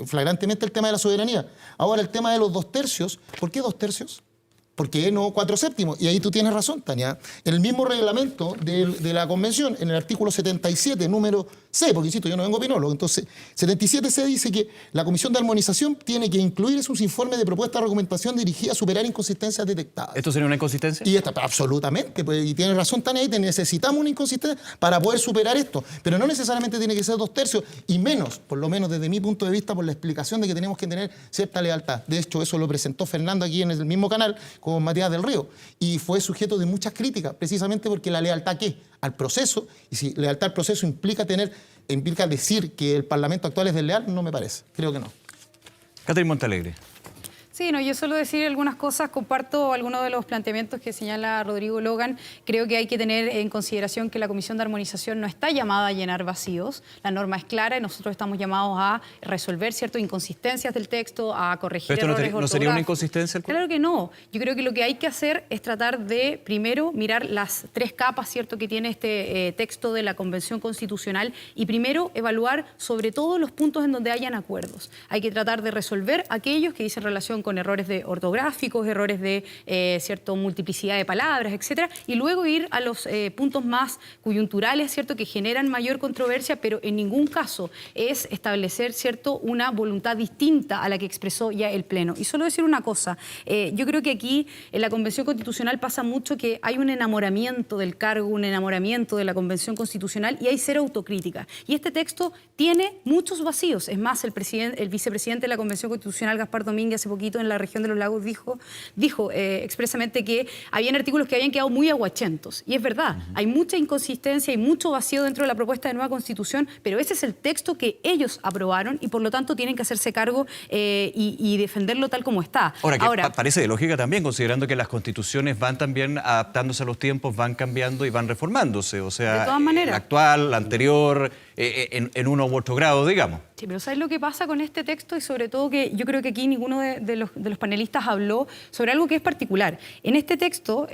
flagrantemente el tema de la soberanía. Ahora, el tema de los 2/3, ¿por qué 2/3? ¿Por qué no 4/7? Y ahí tú tienes razón, Tania. En el mismo reglamento de la Convención, en el artículo 77, número C, porque insisto, yo no vengo opinólogo, entonces 77C dice que la Comisión de Armonización tiene que incluir en sus informes de propuesta de argumentación dirigida a superar inconsistencias detectadas. ¿Esto sería una inconsistencia? Y esta, absolutamente, pues, y tienes razón, Tania, ahí necesitamos una inconsistencia para poder superar esto, pero no necesariamente tiene que ser 2/3, y menos, por lo menos desde mi punto de vista, por la explicación de que tenemos que tener cierta lealtad. De hecho, eso lo presentó Fernando aquí en el mismo canal con Matías del Río, y fue sujeto de muchas críticas, precisamente porque la lealtad, ¿qué? Al proceso, y si lealtad al proceso implica decir que el Parlamento actual es desleal, no me parece, creo que no. Catherine Montalegre. Sí, no, yo suelo decir algunas cosas, comparto algunos de los planteamientos que señala Rodrigo Logan. Creo que hay que tener en consideración que la Comisión de Armonización no está llamada a llenar vacíos. La norma es clara y nosotros estamos llamados a resolver ciertas inconsistencias del texto, a corregir ¿Pero esto errores no sería una ortográficos. inconsistencia? Claro que no. Yo creo que lo que hay que hacer es tratar de, primero, mirar las 3 capas, ¿cierto?, que tiene este texto de la Convención Constitucional y, primero, evaluar sobre todo los puntos en donde hayan acuerdos. Hay que tratar de resolver aquellos que dicen relación con errores de ortográficos, errores de cierto multiplicidad de palabras, etcétera, y luego ir a los puntos más coyunturales, cierto, que generan mayor controversia, pero en ningún caso es establecer, cierto, una voluntad distinta a la que expresó ya el Pleno. Y solo decir una cosa, yo creo que aquí en la Convención Constitucional pasa mucho que hay un enamoramiento del cargo, un enamoramiento de la Convención Constitucional y hay cero autocrítica. Y este texto tiene muchos vacíos. Es más, el vicepresidente de la Convención Constitucional, Gaspar Domínguez, hace poquito Cerrito en la región de los lagos dijo expresamente que habían artículos que habían quedado muy aguachentos. Y es verdad, hay mucha inconsistencia y mucho vacío dentro de la propuesta de nueva Constitución, pero ese es el texto que ellos aprobaron y por lo tanto tienen que hacerse cargo y defenderlo tal como está. Ahora, parece de lógica también, considerando que las constituciones van también adaptándose a los tiempos, van cambiando y van reformándose. O sea, de todas maneras, la actual, la anterior, en uno u otro grado, digamos. Sí, pero ¿sabes lo que pasa con este texto? Y sobre todo que yo creo que aquí ninguno de los panelistas habló sobre algo que es particular. En este texto,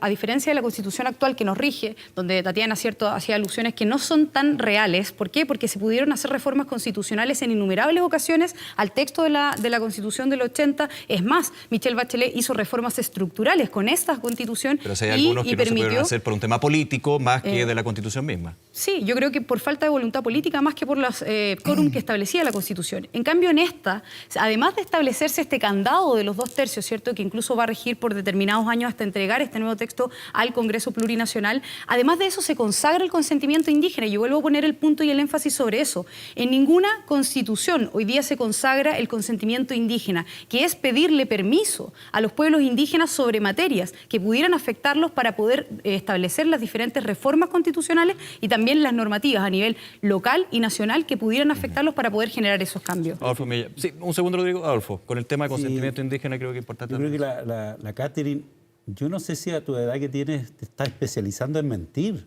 a diferencia de la Constitución actual que nos rige, donde Tatiana hacía alusiones que no son tan reales. ¿Por qué? Porque se pudieron hacer reformas constitucionales en innumerables ocasiones al texto de la Constitución del 80. Es más, Michelle Bachelet hizo reformas estructurales con esta Constitución. Pero si hay algunos que no se pudieron hacer por un tema político más que de la Constitución misma. Sí, yo creo que por falta de voluntad política más que por los quórum que establecía la Constitución. En cambio, en esta, además de establecerse este candado de los 2/3, ¿cierto?, que incluso va a regir por determinados años hasta entregar este nuevo texto al Congreso Plurinacional, además de eso se consagra el consentimiento indígena. Y yo vuelvo a poner el punto y el énfasis sobre eso. En ninguna Constitución hoy día se consagra el consentimiento indígena, que es pedirle permiso a los pueblos indígenas sobre materias que pudieran afectarlos para poder establecer las diferentes reformas constitucionales y también las normativas a nivel local y nacional que pudieran afectarlos para poder generar esos cambios. Adolfo Mella. Sí, un segundo, Rodrigo. Adolfo, con el tema de consentimiento indígena creo que es importante. Yo creo que la Catherine, yo no sé si a tu edad que tienes te estás especializando en mentir.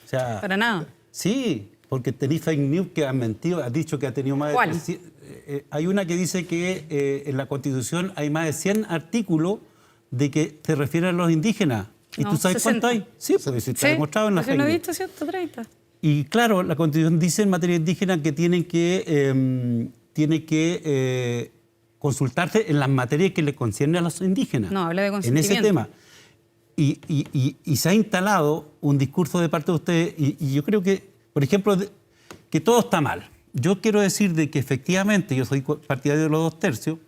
O sea, para nada. Sí, porque tenés fake news que han mentido, has dicho que ha tenido más de... ¿Cuál? Hay una que dice que en la Constitución hay más de 100 artículos de que se refieren a los indígenas. ¿Y no, tú sabes 60. cuánto hay? Sí, porque se está demostrado en la fake news. news. Lo he visto, 130. Y claro, la Constitución dice en materia indígena que tiene que consultarse en las materias que le conciernen a los indígenas. No, habla de en consentimiento. ese tema. Y se ha instalado un discurso de parte de ustedes, y yo creo que, por ejemplo, que todo está mal. Yo quiero decir de que efectivamente yo soy partidario de los 2/3,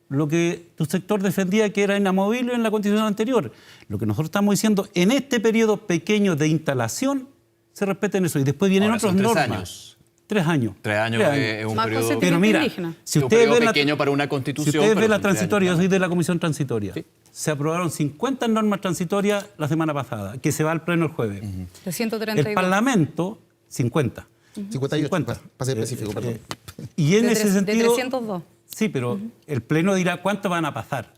lo que tu sector defendía que era inamovible en la Constitución anterior. Lo que nosotros estamos diciendo, en este periodo pequeño de instalación, se respeten eso. Y después vienen otras normas. Años. 3 años. 3 años es un Más periodo... Pero mira, indígena. si un ustedes periodo ven pequeño para una constitución... Si ustedes ven pero la son 3 transitoria, yo años. soy de la Comisión Transitoria, Sí. se aprobaron 50 normas transitorias la semana pasada, que se va al pleno el jueves. De 132. El Parlamento, 50. 58, para ser específico, perdón. Y en De ese sentido... De 302. Sí, pero el Pleno dirá cuánto van a pasar.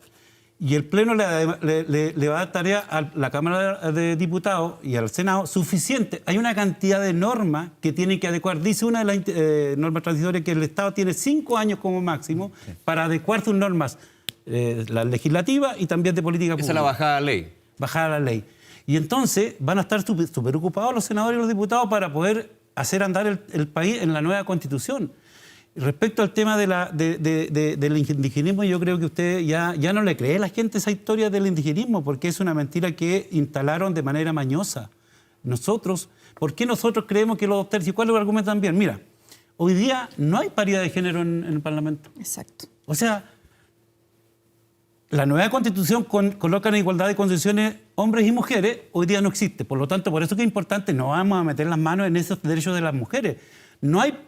Y el Pleno le va a dar tarea a la Cámara de Diputados y al Senado suficiente. Hay una cantidad de normas que tienen que adecuar. Dice una de las normas transitorias que el Estado tiene 5 años como máximo para adecuar sus normas, las legislativas y también de política pública. Esa es la bajada ley. Bajar la ley. Y entonces van a estar súper ocupados los senadores y los diputados para poder hacer andar el país en la nueva Constitución. Respecto al tema del indigenismo, yo creo que usted ya no le cree a la gente esa historia del indigenismo, porque es una mentira que instalaron de manera mañosa. ¿Por qué nosotros creemos que los 2/3? ¿Cuál es el argumento también? Mira, hoy día no hay paridad de género en el Parlamento. Exacto. O sea, la nueva Constitución coloca en igualdad de condiciones hombres y mujeres, hoy día no existe. Por lo tanto, por eso que es importante, no vamos a meter las manos en esos derechos de las mujeres. No hay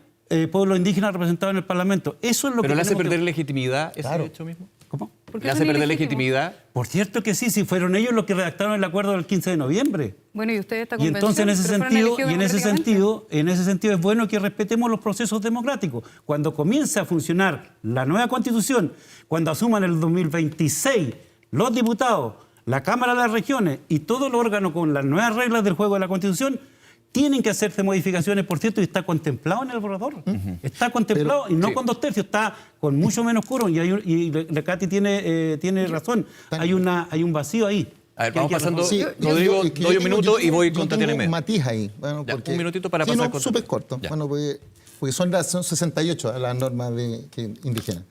pueblo indígena representado en el Parlamento. Eso es lo ¿Pero que le hace tenemos perder legitimidad ese hecho mismo? ¿Cómo? ¿Por qué ¿Le hace son perder ilegítimos? legitimidad? Por cierto que sí, fueron ellos los que redactaron el acuerdo del 15 de noviembre. Bueno, y usted está Y entonces en ese sentido, en ese sentido es bueno que respetemos los procesos democráticos. Cuando comience a funcionar la nueva Constitución, cuando asuman el 2026 los diputados, la Cámara de las Regiones y todo el órgano con las nuevas reglas del juego de la Constitución, tienen que hacerse modificaciones, por cierto, y está contemplado en el borrador. Está contemplado, y no sí. con 2/3, está con mucho menos quórum. Y la Katy tiene razón. Hay un vacío ahí. A ver, que hay vamos que pasando... resolver. Rodrigo, es que doy un minuto y voy yo con tengo Tatiana un Media. matiz ahí. Bueno, Ya, porque, un minutito para sí, pasar no, con... súper corto. Ya. Bueno, porque son 68 las normas indígenas.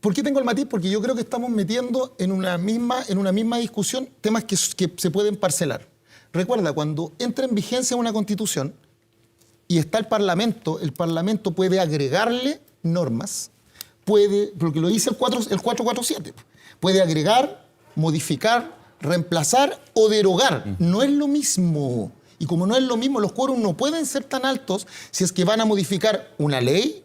¿Por qué tengo el matiz? Porque yo creo que estamos metiendo en una misma discusión temas que se pueden parcelar. Recuerda, cuando entra en vigencia una Constitución y está el Parlamento puede agregarle normas, porque lo dice el 447, puede agregar, modificar, reemplazar o derogar. No es lo mismo. Y como no es lo mismo, los quórums no pueden ser tan altos si es que van a modificar una ley,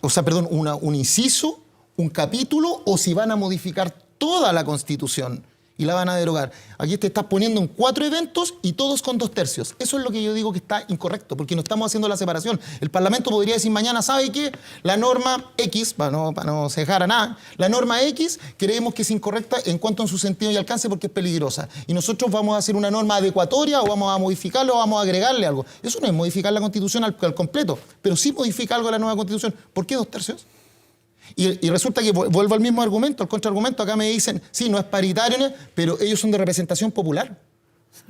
un inciso un capítulo o si van a modificar toda la Constitución y la van a derogar. Aquí te estás poniendo en 4 eventos y todos con 2/3. Eso es lo que yo digo que está incorrecto, porque no estamos haciendo la separación. El Parlamento podría decir mañana, ¿sabe qué? La norma X, para no cejar a nada, la norma X creemos que es incorrecta en cuanto a su sentido y alcance porque es peligrosa. Y nosotros vamos a hacer una norma adecuatoria o vamos a modificarlo o vamos a agregarle algo. Eso no es modificar la Constitución al completo, pero sí modifica algo de la nueva Constitución. ¿Por qué 2/3? Y resulta que vuelvo al mismo argumento, al contraargumento. Acá me dicen, sí, no es paritario, pero ellos son de representación popular.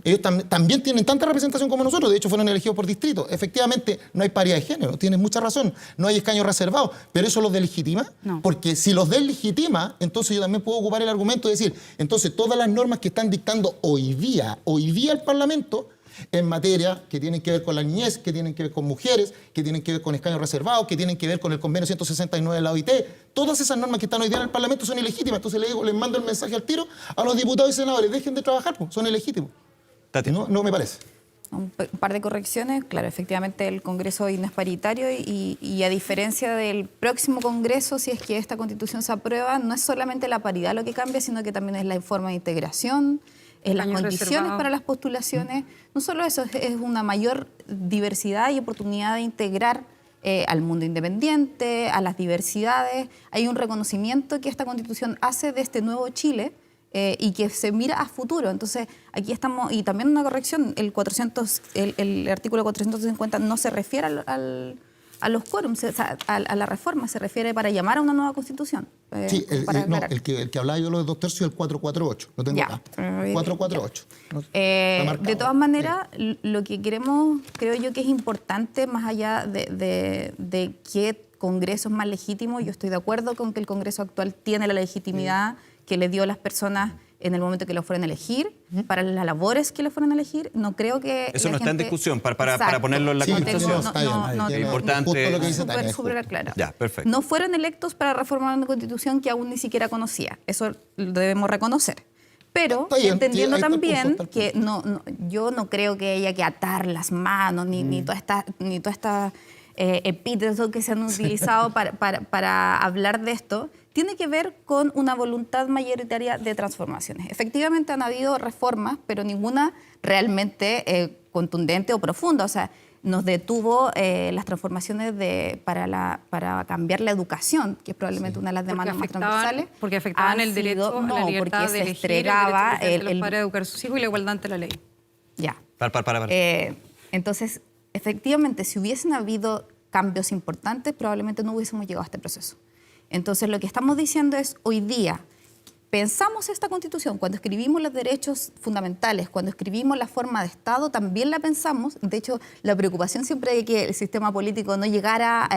Ellos también tienen tanta representación como nosotros. De hecho, fueron elegidos por distrito. Efectivamente, no hay paridad de género. Tienes mucha razón. No hay escaños reservados. ¿Pero eso los deslegitima? No. Porque si los deslegitima, entonces yo también puedo ocupar el argumento de decir, entonces todas las normas que están dictando hoy día el Parlamento, en materia que tienen que ver con la niñez, que tienen que ver con mujeres, que tienen que ver con escaños reservados, que tienen que ver con el convenio 169 de la OIT. Todas esas normas que están hoy día en el Parlamento son ilegítimas. Entonces les mando el mensaje al tiro a los diputados y senadores, dejen de trabajar, son ilegítimos. Tati. No me parece. Un par de correcciones. Claro, efectivamente el Congreso hoy no es paritario y a diferencia del próximo Congreso, si es que esta Constitución se aprueba, no es solamente la paridad lo que cambia, sino que también es la forma de integración, es las condiciones para las postulaciones. No solo eso, es una mayor diversidad y oportunidad de integrar al mundo independiente, a las diversidades. Hay un reconocimiento que esta Constitución hace de este nuevo Chile y que se mira a futuro. Entonces, aquí estamos, y también una corrección, el artículo 450 no se refiere a los quórums, o sea, a la reforma, se refiere para llamar a una nueva Constitución. Sí, el que hablaba yo de los 2/3 el 448, lo tengo acá. 448. De todas maneras, lo que queremos, creo yo que es importante, más allá de qué Congreso es más legítimo, yo estoy de acuerdo con que el Congreso actual tiene la legitimidad que le dio a las personas en el momento que lo fueron a elegir, para las labores que lo fueron a elegir. No creo que eso no está en discusión, para ponerlo en la Constitución. Es importante. Súper claro. Ya, perfecto. No fueron electos para reformar una Constitución que aún ni siquiera conocía. Eso lo debemos reconocer. Pero entendiendo también que yo no creo que haya que atar las manos, ni todas estas epítetos que se han utilizado para hablar de esto, tiene que ver con una voluntad mayoritaria de transformaciones. Efectivamente han habido reformas, pero ninguna realmente contundente o profunda. O sea, nos detuvo las transformaciones para cambiar la educación, que es probablemente una de las demandas más transversales. Porque afectaban el derecho a la libertad de elegir, el derecho de los padres a educar a sus hijos y la igualdad ante la ley. Ya. Para. Entonces, efectivamente, si hubiesen habido cambios importantes, probablemente no hubiésemos llegado a este proceso. Entonces, lo que estamos diciendo es, hoy día, pensamos esta Constitución, cuando escribimos los derechos fundamentales, cuando escribimos la forma de Estado, también la pensamos. De hecho, la preocupación siempre de que el sistema político no llegara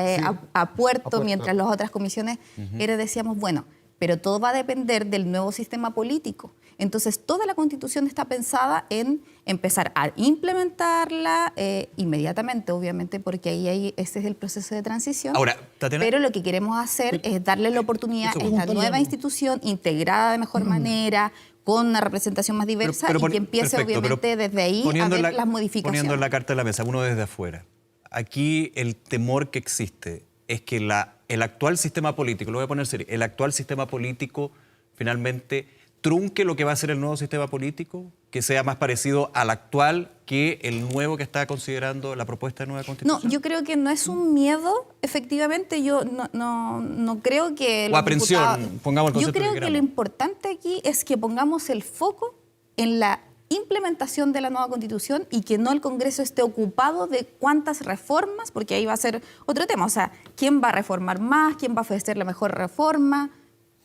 a puerto mientras las otras comisiones decíamos, bueno, pero todo va a depender del nuevo sistema político. Entonces, toda la Constitución está pensada en empezar a implementarla inmediatamente, obviamente, porque ese es el proceso de transición. Ahora, Tatiana, pero lo que queremos hacer es darle la oportunidad a esta nueva institución integrada de mejor manera, con una representación más diversa y que empiece, obviamente, desde ahí a ver las modificaciones. Poniendo la carta en la mesa, uno desde afuera. Aquí el temor que existe es que el actual sistema político, lo voy a poner serio, el actual sistema político finalmente trunque lo que va a ser el nuevo sistema político, que sea más parecido al actual que el nuevo que está considerando la propuesta de nueva Constitución. No, yo creo que no es un miedo, efectivamente, yo no creo que... O aprensión, pongamos el concepto que queramos. Yo creo que lo importante aquí es que pongamos el foco en la implementación de la nueva Constitución y que no el Congreso esté ocupado de cuántas reformas, porque ahí va a ser otro tema. O sea, ¿quién va a reformar más? ¿Quién va a ofrecer la mejor reforma?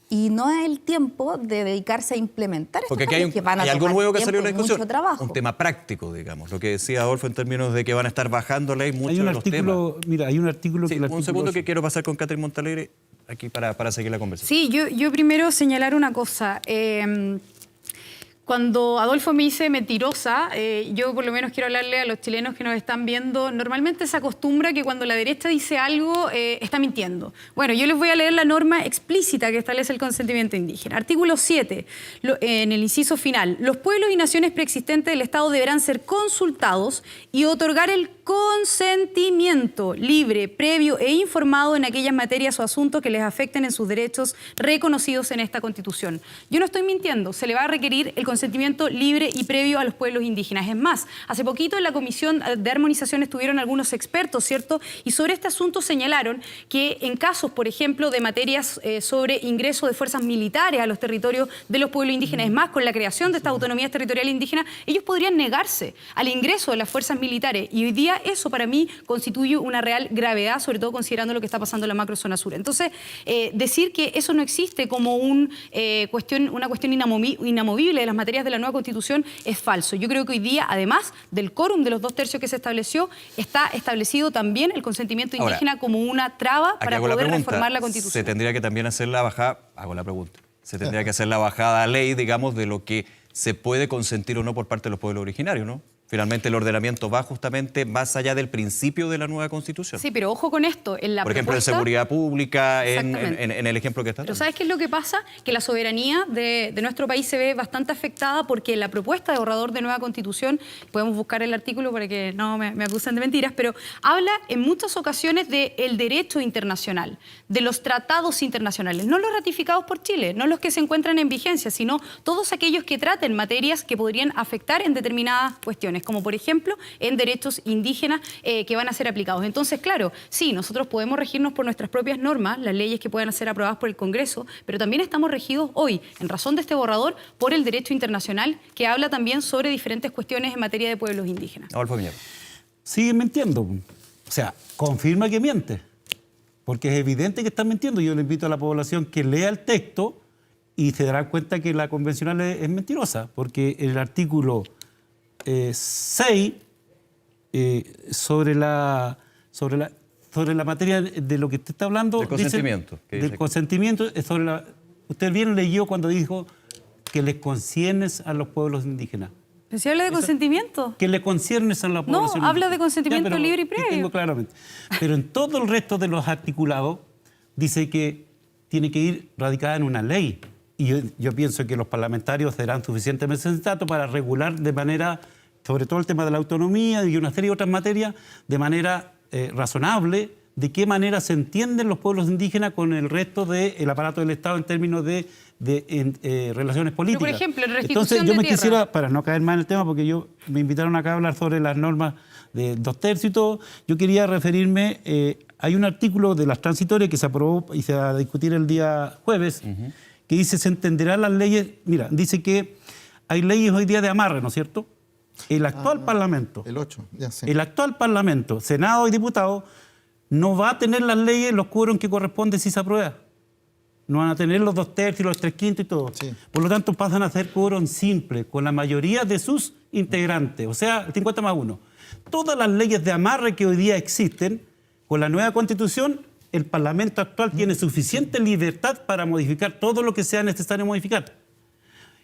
Y no es el tiempo de dedicarse a implementar estos cambios que van a tomar algo nuevo que salió en la discusión, mucho trabajo. Un tema práctico, digamos, lo que decía Adolfo en términos de que van a estar bajando ley muchos de los temas. Mira, hay un artículo... Sí, un segundo que quiero pasar con Catherine Montalegre aquí para seguir la conversación. Sí, yo primero señalar una cosa. Cuando Adolfo me dice mentirosa, yo por lo menos quiero hablarle a los chilenos que nos están viendo. Normalmente se acostumbra que cuando la derecha dice algo, está mintiendo. Bueno, yo les voy a leer la norma explícita que establece el consentimiento indígena. Artículo 7, en el inciso final. Los pueblos y naciones preexistentes del Estado deberán ser consultados y otorgar el consentimiento libre, previo e informado en aquellas materias o asuntos que les afecten en sus derechos reconocidos en esta Constitución. Yo no estoy mintiendo, se le va a requerir el consentimiento libre y previo a los pueblos indígenas. Es más, hace poquito en la Comisión de Armonización estuvieron algunos expertos, ¿cierto? Y sobre este asunto señalaron que en casos, por ejemplo, de materias sobre ingreso de fuerzas militares a los territorios de los pueblos indígenas, es más, con la creación de estas autonomías territoriales indígenas, ellos podrían negarse al ingreso de las fuerzas militares. Y hoy día eso para mí constituye una real gravedad, sobre todo considerando lo que está pasando en la macrozona sur. Entonces, decir que eso no existe como una cuestión inamovible de las materias de la nueva Constitución es falso. Yo creo que hoy día, además del quórum de los 2/3 que se estableció, está establecido también el consentimiento indígena como una traba para poder reformar la Constitución. Se tendría que también hacer la bajada, se tendría que hacer la bajada a ley, digamos, de lo que se puede consentir o no por parte de los pueblos originarios, ¿no? Finalmente el ordenamiento va justamente más allá del principio de la nueva Constitución. Sí, pero ojo con esto. Por ejemplo, en seguridad pública, en el ejemplo que está dando. Pero ¿sabes qué es lo que pasa? Que la soberanía de nuestro país se ve bastante afectada porque la propuesta de borrador de nueva Constitución, podemos buscar el artículo para que no me acusen de mentiras, pero habla en muchas ocasiones del derecho internacional, de los tratados internacionales, no los ratificados por Chile, no los que se encuentran en vigencia, sino todos aquellos que traten materias que podrían afectar en determinadas cuestiones, como por ejemplo en derechos indígenas que van a ser aplicados. Entonces, claro, sí, nosotros podemos regirnos por nuestras propias normas, las leyes que puedan ser aprobadas por el Congreso, pero también estamos regidos hoy, en razón de este borrador, por el derecho internacional que habla también sobre diferentes cuestiones en materia de pueblos indígenas. Adolfo Miñano. Sigue mintiendo. O sea, confirma que miente. Porque es evidente que están mintiendo. Yo le invito a la población que lea el texto y se dará cuenta que la convencional es mentirosa, porque el artículo 6 sobre la materia de lo que usted está hablando. Del consentimiento. Dice, del consentimiento, usted bien leyó cuando dijo que les conciernes a los pueblos indígenas. ¿Pero si habla de consentimiento? Que le conciernes a la población. No, habla de consentimiento libre y previo. Tengo claramente. Pero en todo el resto de los articulados dice que tiene que ir radicada en una ley. Y yo pienso que los parlamentarios serán suficientemente sensatos para regular de manera, sobre todo el tema de la autonomía y una serie de otras materias, de manera razonable, de qué manera se entienden los pueblos indígenas con el resto del aparato del Estado en términos de relaciones políticas. Pero, por ejemplo, en restitución Entonces, yo de me tierra. Quisiera, para no caer más en el tema, porque me invitaron acá a hablar sobre las normas de 2/3 y todo, yo quería referirme, hay un artículo de las transitorias que se aprobó y se va a discutir el día jueves, que dice, se entenderán las leyes, mira, dice que hay leyes hoy día de amarre, ¿no es cierto? El actual Parlamento, El 8, ya sé. el actual Parlamento, Senado y diputados, no va a tener las leyes, los quórum que corresponde si se aprueba. No van a tener los 2/3 y los 3/5 y todo. Sí. Por lo tanto, pasan a ser quórum simple, con la mayoría de sus integrantes, o sea, el 50+1. Todas las leyes de amarre que hoy día existen, con la nueva Constitución, el Parlamento actual tiene suficiente libertad para modificar todo lo que sea necesario modificar.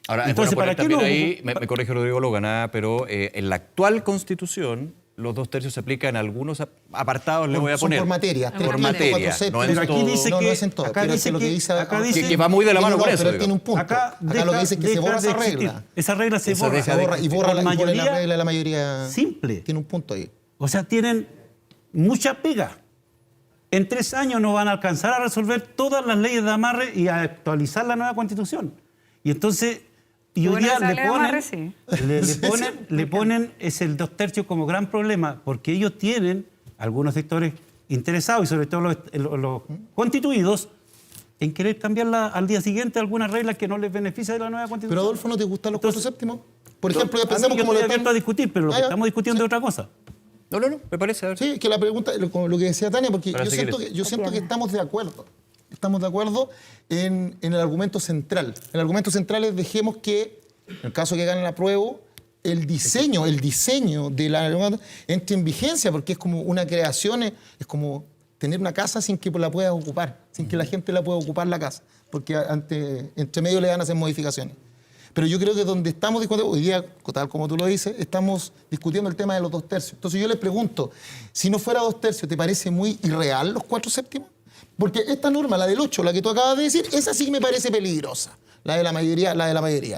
Ahora, Entonces, ¿para ¿para qué también no? ahí, me corrige Rodrigo Logana, pero en la actual Constitución, los 2/3 se aplican en algunos apartados, le voy a Son poner. por materia. Por materia, no en Pero aquí todo. dice No, que... no es en todo. acá Pero dice lo que dice acá acá- dice que va muy de la mano con eso. Pero él digo. tiene un punto. Acá, Acá lo que dice es que se deja borra de esa existir. regla. Esa regla se Esa borra. deja Se borra y borra Por la mayoría regla de la mayoría. simple. Tiene un punto ahí. O sea, tienen mucha pega. En 3 años no van a alcanzar a resolver todas las leyes de amarre y a actualizar la nueva Constitución. Y entonces, y hoy Bueno, día esa le ley de ponen, amarre, sí. le ponen es el 2/3 como gran problema, porque ellos tienen, algunos sectores interesados y sobre todo los constituidos, en querer cambiar al día siguiente algunas reglas que no les beneficia de la nueva Constitución. Pero Adolfo, ¿no te gustan los 4 séptimos? Por ejemplo, ya A mí pensamos yo como estoy lo abierto a discutir, pero lo que ya. estamos discutiendo es otra cosa. No, me parece. A ver. Sí, que la pregunta, como lo que decía Tania, porque Para yo seguir siento que estamos de acuerdo. Estamos de acuerdo en el argumento central. El argumento central es dejemos que, en el caso que gane la prueba, el diseño de la entre en vigencia, porque es como una creación, es como tener una casa sin que la puedas ocupar, sin que la gente la pueda ocupar la casa, porque entre medio le van a hacer modificaciones. Pero yo creo que donde estamos discutiendo, hoy día, tal como tú lo dices, estamos discutiendo el tema de los 2/3. Entonces yo les pregunto, si no fuera 2/3, ¿te parece muy irreal los 4 séptimos? Porque esta norma, la del 8, la que tú acabas de decir, esa sí me parece peligrosa. La de la mayoría.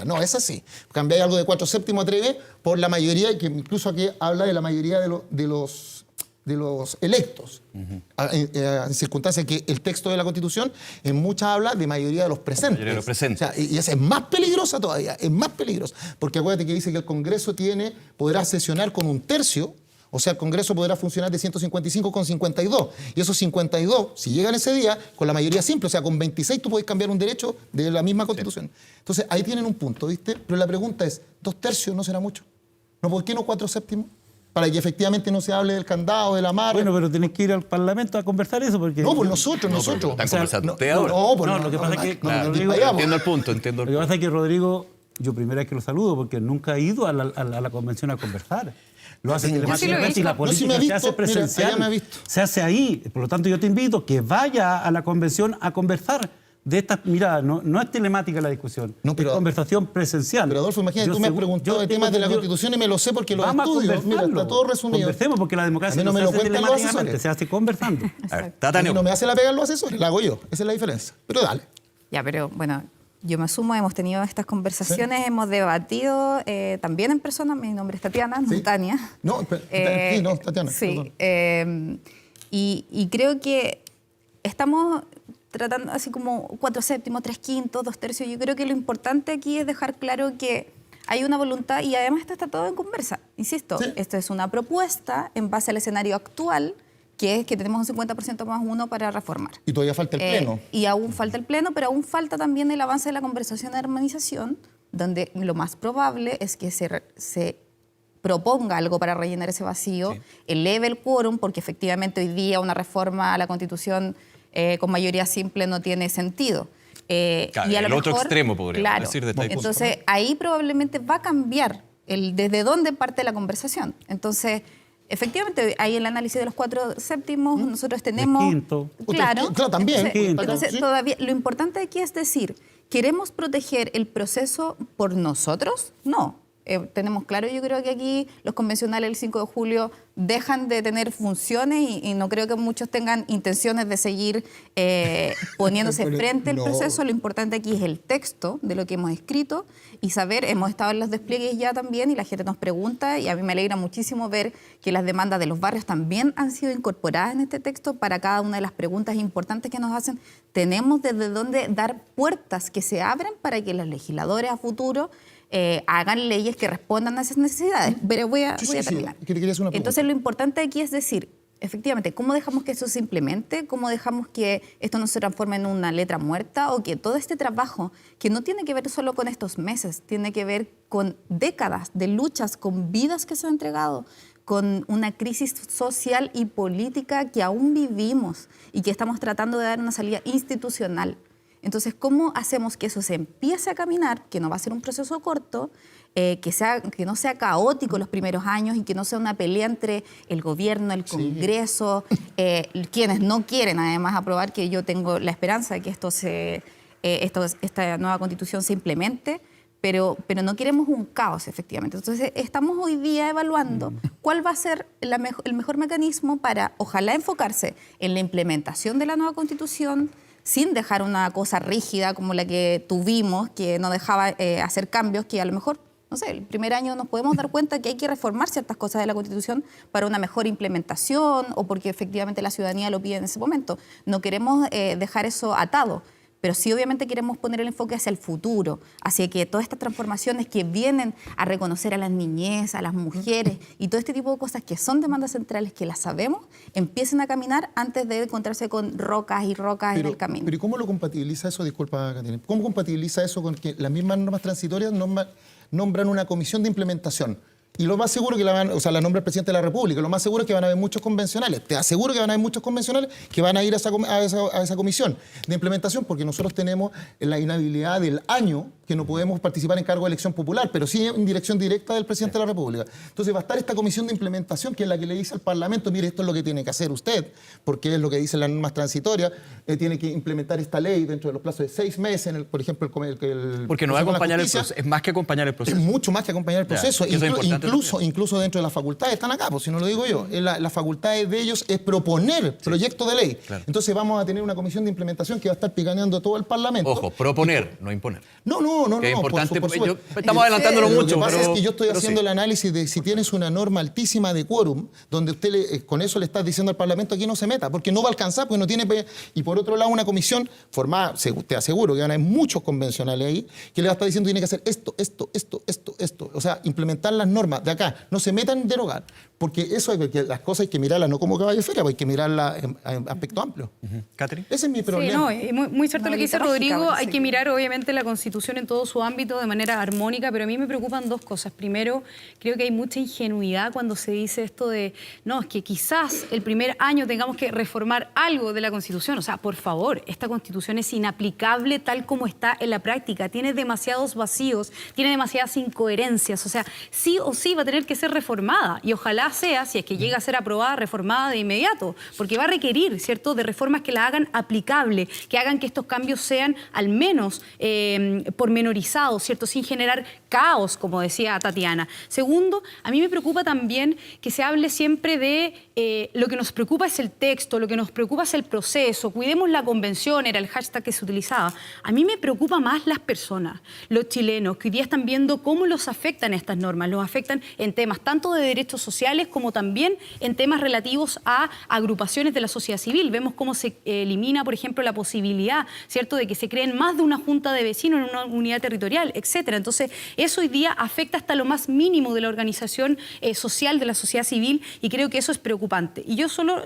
No, esa sí. Cambiáis algo de 4/7 a 3 por la mayoría, y que incluso aquí habla de la mayoría de los electos. En circunstancias que el texto de la Constitución en muchas habla de mayoría de los presentes. Mayoría de los presentes. O sea, y esa es más peligrosa todavía, es más peligrosa. Porque acuérdate que dice que el Congreso podrá sesionar con 1/3. O sea, el Congreso podrá funcionar de 155 con 52. Y esos 52, si llegan ese día, con la mayoría simple, o sea, con 26 tú podés cambiar un derecho de la misma Constitución. Sí. Entonces, ahí tienen un punto, ¿viste? Pero la pregunta es, 2/3 no será mucho. ¿No? ¿Por qué no 4/7? Para que efectivamente no se hable del candado, de la mar. Bueno, pero tenés que ir al Parlamento a conversar eso porque... No, pues nosotros. Están conversando ustedes ahora. No, lo que pasa es que... Rodrigo, entiendo el punto. Lo que pasa es que Rodrigo, yo primera vez que lo saludo porque nunca ha ido a la convención a conversar. Lo hace telemáticamente y la política se hace presencial. Mira, me ha visto. Se hace ahí. Por lo tanto, yo te invito que vaya a la convención a conversar de estas. Mira, no es telemática la discusión, es conversación presencial. Pero Adolfo, imagínate, tú me has preguntado de temas de la Constitución y me lo sé porque los estudio. Mira, está todo resumido. Conversemos porque la democracia no se me hace telemáticamente, se hace conversando. A mí no me hace la pega los asesores, la hago yo. Esa es la diferencia. Pero dale. Ya, pero bueno, yo me sumo, hemos tenido estas conversaciones, ¿sí? Hemos debatido también en persona. Mi nombre es Tatiana, ¿sí? No Tania. No, sí, no, Tatiana. Sí, y creo que estamos tratando así como 4/7, 3/5, 2/3. Yo creo que lo importante aquí es dejar claro que hay una voluntad y además esto está todo en conversa. Insisto, sí. Esto es una propuesta en base al escenario actual, que es que tenemos un 50% más 1 para reformar. Y todavía falta el Pleno. Y aún falta el Pleno, pero aún falta también el avance de la conversación de armonización, donde lo más probable es que se proponga algo para rellenar ese vacío, sí. Eleve el quórum, porque efectivamente hoy día una reforma a la Constitución con mayoría simple no tiene sentido. Claro, y a lo mejor, otro extremo, podríamos decir. De este entonces, punto, ¿no? Ahí probablemente va a cambiar desde dónde parte la conversación. Entonces, efectivamente, hay el análisis de los 4/7, nosotros tenemos... El quinto. Claro, también. Entonces, ¿sí? Todavía, lo importante aquí es decir, ¿queremos proteger el proceso por nosotros? No. Tenemos claro, yo creo que aquí los convencionales el 5 de julio dejan de tener funciones y no creo que muchos tengan intenciones de seguir poniéndose frente al proceso. Lo importante aquí es el texto de lo que hemos escrito y saber, hemos estado en los despliegues ya también y la gente nos pregunta y a mí me alegra muchísimo ver que las demandas de los barrios también han sido incorporadas en este texto para cada una de las preguntas importantes que nos hacen. Tenemos desde dónde dar puertas que se abren para que los legisladores a futuro hagan leyes que respondan a esas necesidades. Pero voy a terminar. Entonces, lo importante aquí es decir, efectivamente, ¿cómo dejamos que eso se implemente? ¿Cómo dejamos que esto no se transforme en una letra muerta? O que todo este trabajo, que no tiene que ver solo con estos meses, tiene que ver con décadas de luchas, con vidas que se han entregado, con una crisis social y política que aún vivimos y que estamos tratando de dar una salida institucional. Entonces, ¿cómo hacemos que eso se empiece a caminar, que no va a ser un proceso corto, que no sea caótico los primeros años y que no sea una pelea entre el gobierno, el Congreso, quienes no quieren además aprobar, que yo tengo la esperanza de que esta nueva Constitución se implemente, pero no queremos un caos, efectivamente. Entonces, estamos hoy día evaluando cuál va a ser el mejor mecanismo para, ojalá, enfocarse en la implementación de la nueva Constitución, sin dejar una cosa rígida como la que tuvimos, que no dejaba hacer cambios, que a lo mejor, no sé, el primer año nos podemos dar cuenta que hay que reformar ciertas cosas de la Constitución para una mejor implementación o porque efectivamente la ciudadanía lo pide en ese momento. No queremos dejar eso atado, pero sí obviamente queremos poner el enfoque hacia el futuro, hacia que todas estas transformaciones que vienen a reconocer a las niñez, a las mujeres y todo este tipo de cosas que son demandas centrales, que las sabemos, empiecen a caminar antes de encontrarse con rocas y rocas en el camino. Pero ¿y cómo lo compatibiliza eso? Disculpa, Caterina. ¿Cómo compatibiliza eso con que las mismas normas transitorias nombran una comisión de implementación? Y lo más seguro que la nombra el presidente de la República, lo más seguro es que van a haber muchos convencionales. Te aseguro que van a haber muchos convencionales que van a ir a esa comisión de implementación, porque nosotros tenemos la inhabilidad del año que no podemos participar en cargo de elección popular, pero sí en dirección directa del presidente de la República. Entonces va a estar esta comisión de implementación, que es la que le dice al Parlamento, mire, esto es lo que tiene que hacer usted, porque es lo que dicen las normas transitorias, tiene que implementar esta ley dentro de los plazos de 6 meses, por ejemplo, porque no va a acompañar el proceso, es más que acompañar el proceso. Es mucho más que acompañar el proceso, incluso dentro de las facultades, están acá, pues si no lo digo yo, las facultades de ellos es proponer proyectos de ley. Claro. Entonces vamos a tener una comisión de implementación que va a estar picaneando todo el Parlamento. Ojo, proponer, no imponer. No. Que es importante, estamos adelantándolo mucho. Lo que pasa es que yo estoy haciendo el análisis de si tienes una norma altísima de quórum, donde usted con eso le está diciendo al Parlamento aquí no se meta, porque no va a alcanzar, porque no tiene... Y por otro lado, una comisión formada, te aseguro que van a haber muchos convencionales ahí, que le va a estar diciendo tiene que hacer esto. O sea, implementar las normas de acá. No se metan en derogar, porque eso hay que, las cosas hay que mirarlas no como caballo de feria, hay que mirarlas en aspecto amplio. ¿Catherine? Ese es mi problema. Sí, muy cierto lo que dice Rodrigo. Hay que mirar, obviamente, la Constitución en todo su ámbito de manera armónica, pero a mí me preocupan dos cosas. Primero, creo que hay mucha ingenuidad cuando se dice esto de, no, es que quizás el primer año tengamos que reformar algo de la Constitución. O sea, por favor, esta Constitución es inaplicable tal como está en la práctica. Tiene demasiados vacíos, tiene demasiadas incoherencias. O sea, sí o sí va a tener que ser reformada. Y ojalá sea, si es que llega a ser aprobada, reformada de inmediato. Porque va a requerir, ¿cierto?, de reformas que la hagan aplicable, que hagan que estos cambios sean al menos pormenorizados, ¿cierto?, sin generar caos, como decía Tatiana. Segundo, a mí me preocupa también que se hable siempre de lo que nos preocupa es el texto, lo que nos preocupa es el proceso, cuidemos la convención, era el hashtag que se utilizaba. A mí me preocupa más las personas, los chilenos, que hoy día están viendo cómo los afectan estas normas, los afectan en temas tanto de derechos sociales como también en temas relativos a agrupaciones de la sociedad civil. Vemos cómo se elimina, por ejemplo, la posibilidad, ¿cierto?, de que se creen más de una junta de vecinos en una unidad territorial, etcétera. Entonces, eso hoy día afecta hasta lo más mínimo de la organización social de la sociedad civil y creo que eso es preocupante. Y yo solo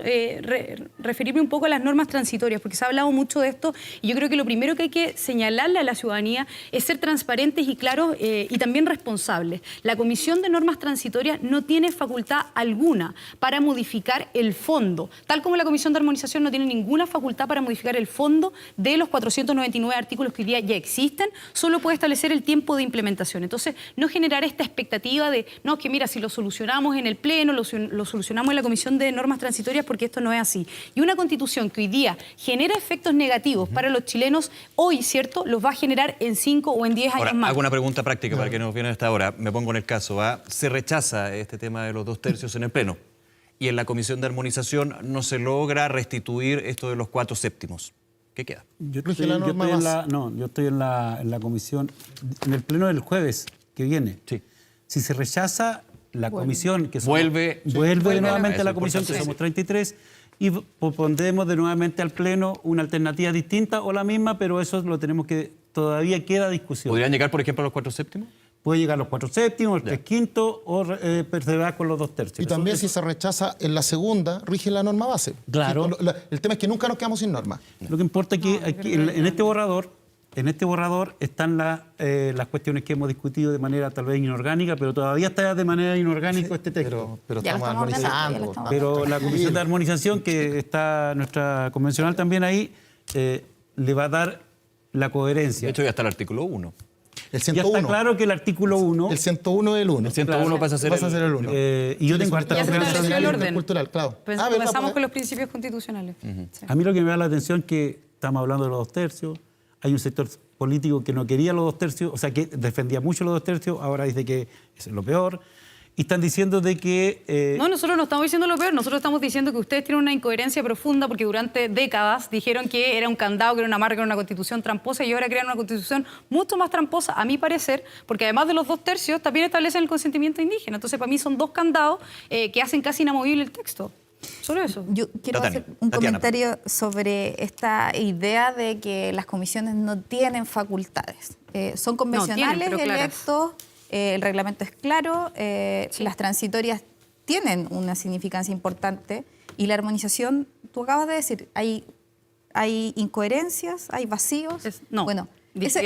referirme un poco a las normas transitorias, porque se ha hablado mucho de esto y yo creo que lo primero que hay que señalarle a la ciudadanía es ser transparentes y claros y también responsables. La Comisión de Normas Transitorias no tiene facultad alguna para modificar el fondo, tal como la Comisión de Armonización no tiene ninguna facultad para modificar el fondo de los 499 artículos que hoy día ya existen, solo puede establecer el tiempo de implementación. Entonces, no generar esta expectativa de, no, que mira, si lo solucionamos en el Pleno, lo solucionamos en la Comisión de Normas Transitorias, porque esto no es así. Y una Constitución que hoy día genera efectos negativos para los chilenos, hoy, ¿cierto?, los va a generar en 5 o en 10 años más. Hago una pregunta práctica para que nos viene a esta hora. Me pongo en el caso, se rechaza este tema de los 2/3 en el Pleno y en la Comisión de Armonización no se logra restituir esto de los 4/7. ¿Qué queda? Yo estoy en la comisión, en el Pleno del jueves que viene. Sí. Si se rechaza, la comisión que vuelve nuevamente a la comisión, que somos 33, y propondremos de nuevamente al Pleno una alternativa distinta o la misma, pero eso lo tenemos que, todavía queda discusión. ¿Podrían llegar, por ejemplo, a los 4/7? Puede llegar a los 4/7, el 3/5 o perseverar con los 2/3. Y también si se rechaza en la segunda, rige la norma base. Claro. El tema es que nunca nos quedamos sin norma. Lo que importa es que aquí, en este borrador están las cuestiones que hemos discutido de manera tal vez inorgánica, pero todavía está de manera inorgánica este texto. Pero Ya estamos lo estamos armonizando. Pero la Comisión de Armonización, que está nuestra convencional también ahí, le va a dar la coherencia. De hecho, ya está el artículo 1. El Ya 101. está claro que el artículo 1... El 101 es el 1. El 101 pasa a ser el 1. y yo tengo harta Ya se confianza. estableció el orden. Cultural, claro. Comenzamos con los principios constitucionales. Sí. A mí lo que me da la atención es que estamos hablando de los 2/3, hay un sector político que no quería los 2/3, o sea, que defendía mucho los 2/3, ahora dice que es lo peor. Y están diciendo de que... No, nosotros no estamos diciendo lo peor, nosotros estamos diciendo que ustedes tienen una incoherencia profunda porque durante décadas dijeron que era un candado, que era una marca, que era una constitución tramposa y ahora crean una constitución mucho más tramposa, a mi parecer, porque además de los 2/3 también establecen el consentimiento indígena. Entonces, para mí son dos candados que hacen casi inamovible el texto. Solo eso. Yo quiero hacer un comentario sobre esta idea de que las comisiones no tienen facultades. Son convencionales, pero claras. electos, el reglamento es claro, las transitorias tienen una significancia importante y la armonización, tú acabas de decir, hay incoherencias, hay vacíos. No. Bueno, eso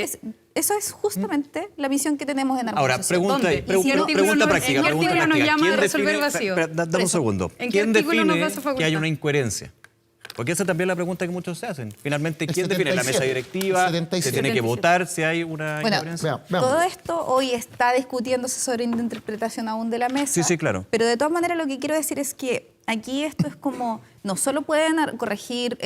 es justamente la misión que tenemos en Ahora, armonización. pregunta práctica. ¿En qué artículo nos llama a resolver vacíos? Dame un segundo. ¿En qué ¿Quién artículo nos da define esa facultad? que hay una incoherencia? Porque esa también es la pregunta que muchos se hacen. Finalmente, El ¿quién define la mesa 77, directiva? el 77. ¿Se tiene que votar si hay una Bueno, incoherencia? Veamos. todo esto hoy está discutiéndose sobre interpretación aún de la mesa. Sí, sí, claro. Pero de todas maneras lo que quiero decir es que aquí esto es como, no solo pueden corregir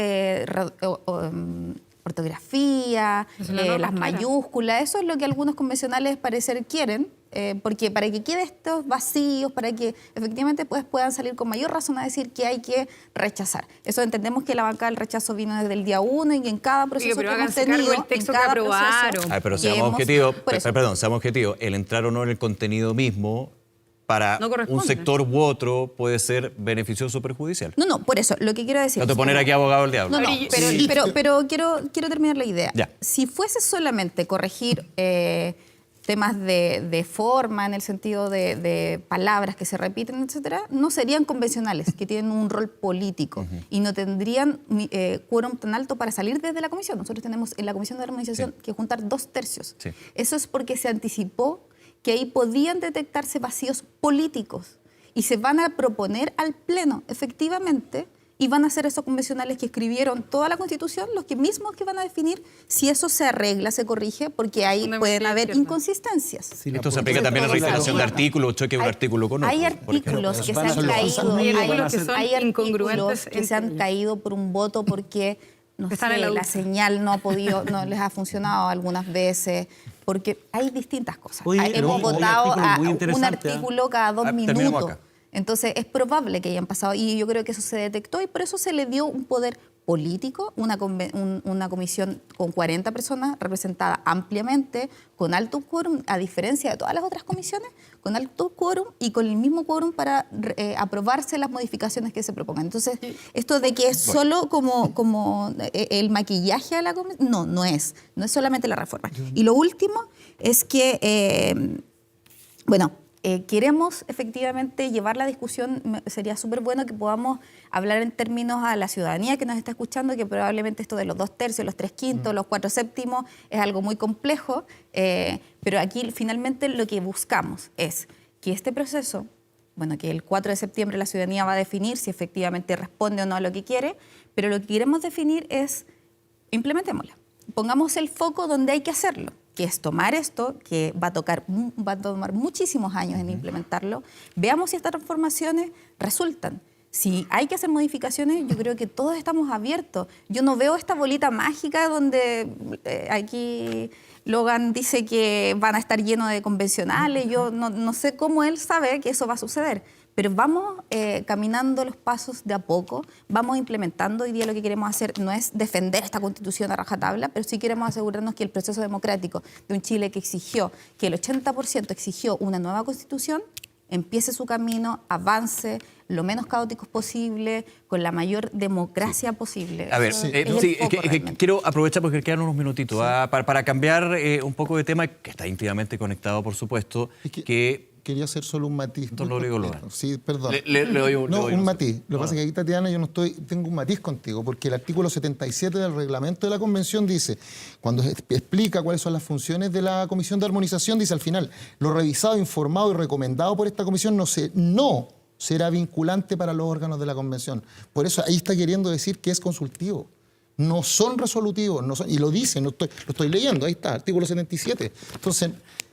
ortografía, Eso es la norma, las claro. mayúsculas, eso es lo que algunos convencionales parecer quieren, porque para que quede estos vacíos, para que efectivamente pues, puedan salir con mayor razón a decir que hay que rechazar. Eso entendemos que la bancada del rechazo vino desde el día 1 y que en cada proceso pero que hemos háganse cargo tenido, del texto en que cada aprobaron. proceso Pero que seamos hemos- objetivos, por eso. perdón, seamos objetivos. El entrar o no en el contenido mismo para No corresponde. un sector u otro puede ser beneficioso o perjudicial. No, por eso, lo que quiero decir... No te es poner como- aquí abogado del diablo. No, Ahora, pero quiero terminar la idea. Ya. Si fuese solamente corregir temas de forma, en el sentido de palabras que se repiten, etcétera, no serían convencionales, que tienen un rol político y no tendrían quórum tan alto para salir desde la comisión. Nosotros tenemos en la comisión de armonización que juntar 2/3. Sí. Eso es porque se anticipó que ahí podían detectarse vacíos políticos y se van a proponer al Pleno, efectivamente, y van a ser esos convencionales que escribieron toda la Constitución, los que mismos que van a definir si eso se arregla, se corrige, porque ahí Una pueden mentira haber izquierda. inconsistencias. Sí, Esto se la aplica también a Entonces, reiteración de claro. artículos, choque de un artículo con otro. Hay por ejemplo. artículos que se van a han ser- caído, hay artículos que son incongruentes artículos que se han entre- caído por un voto porque no Están en la sé, la ducha. señal no ha podido, no les ha funcionado algunas veces, porque hay distintas cosas. Oye, Hemos pero hay votado artículos muy un interesantes, ¿eh? artículo cada 2 terminemos minutos. acá. Entonces es probable que hayan pasado y yo creo que eso se detectó y por eso se le dio un poder político, una comisión con 40 personas representada ampliamente, con alto quórum, a diferencia de todas las otras comisiones, con alto quórum y con el mismo quórum para aprobarse las modificaciones que se propongan. Entonces, esto de que es solo como el maquillaje a la comisión, no es solamente la reforma. Y lo último es que, queremos efectivamente llevar la discusión, sería súper bueno que podamos hablar en términos a la ciudadanía que nos está escuchando, que probablemente esto de los 2/3, los 3/5, los 4/7 es algo muy complejo, pero aquí finalmente lo que buscamos es que este proceso, que el 4 de septiembre la ciudadanía va a definir si efectivamente responde o no a lo que quiere, pero lo que queremos definir es implementémosla. Pongamos el foco donde hay que hacerlo, que es tomar esto, que va a tomar muchísimos años en implementarlo. Veamos si estas transformaciones resultan. Si hay que hacer modificaciones, yo creo que todos estamos abiertos. Yo no veo esta bolita mágica donde aquí Logan dice que van a estar llenos de convencionales. Yo no sé cómo él sabe que eso va a suceder. Pero vamos caminando los pasos de a poco, vamos implementando. Hoy día lo que queremos hacer no es defender esta Constitución a rajatabla, pero sí queremos asegurarnos que el proceso democrático de un Chile que exigió, que el 80% exigió una nueva Constitución, empiece su camino, avance lo menos caóticos posible, con la mayor democracia posible. A ver, Eso es el foco realmente. quiero aprovechar porque quedan unos minutitos para cambiar un poco de tema que está íntimamente conectado, por supuesto, Es que- que Quería hacer solo un matiz. Don muy Rodrigo cortito. Logan. Sí, perdón. le doy un... le No, doy un matiz. Lo que No, pasa es que aquí, Tatiana, yo tengo un matiz contigo, porque el artículo 77 del reglamento de la convención dice, cuando explica cuáles son las funciones de la comisión de armonización, dice al final, lo revisado, informado y recomendado por esta comisión no será vinculante para los órganos de la convención. Por eso ahí está queriendo decir que es consultivo. No son resolutivos, y lo dice, lo estoy leyendo, ahí está, artículo 77. Entonces,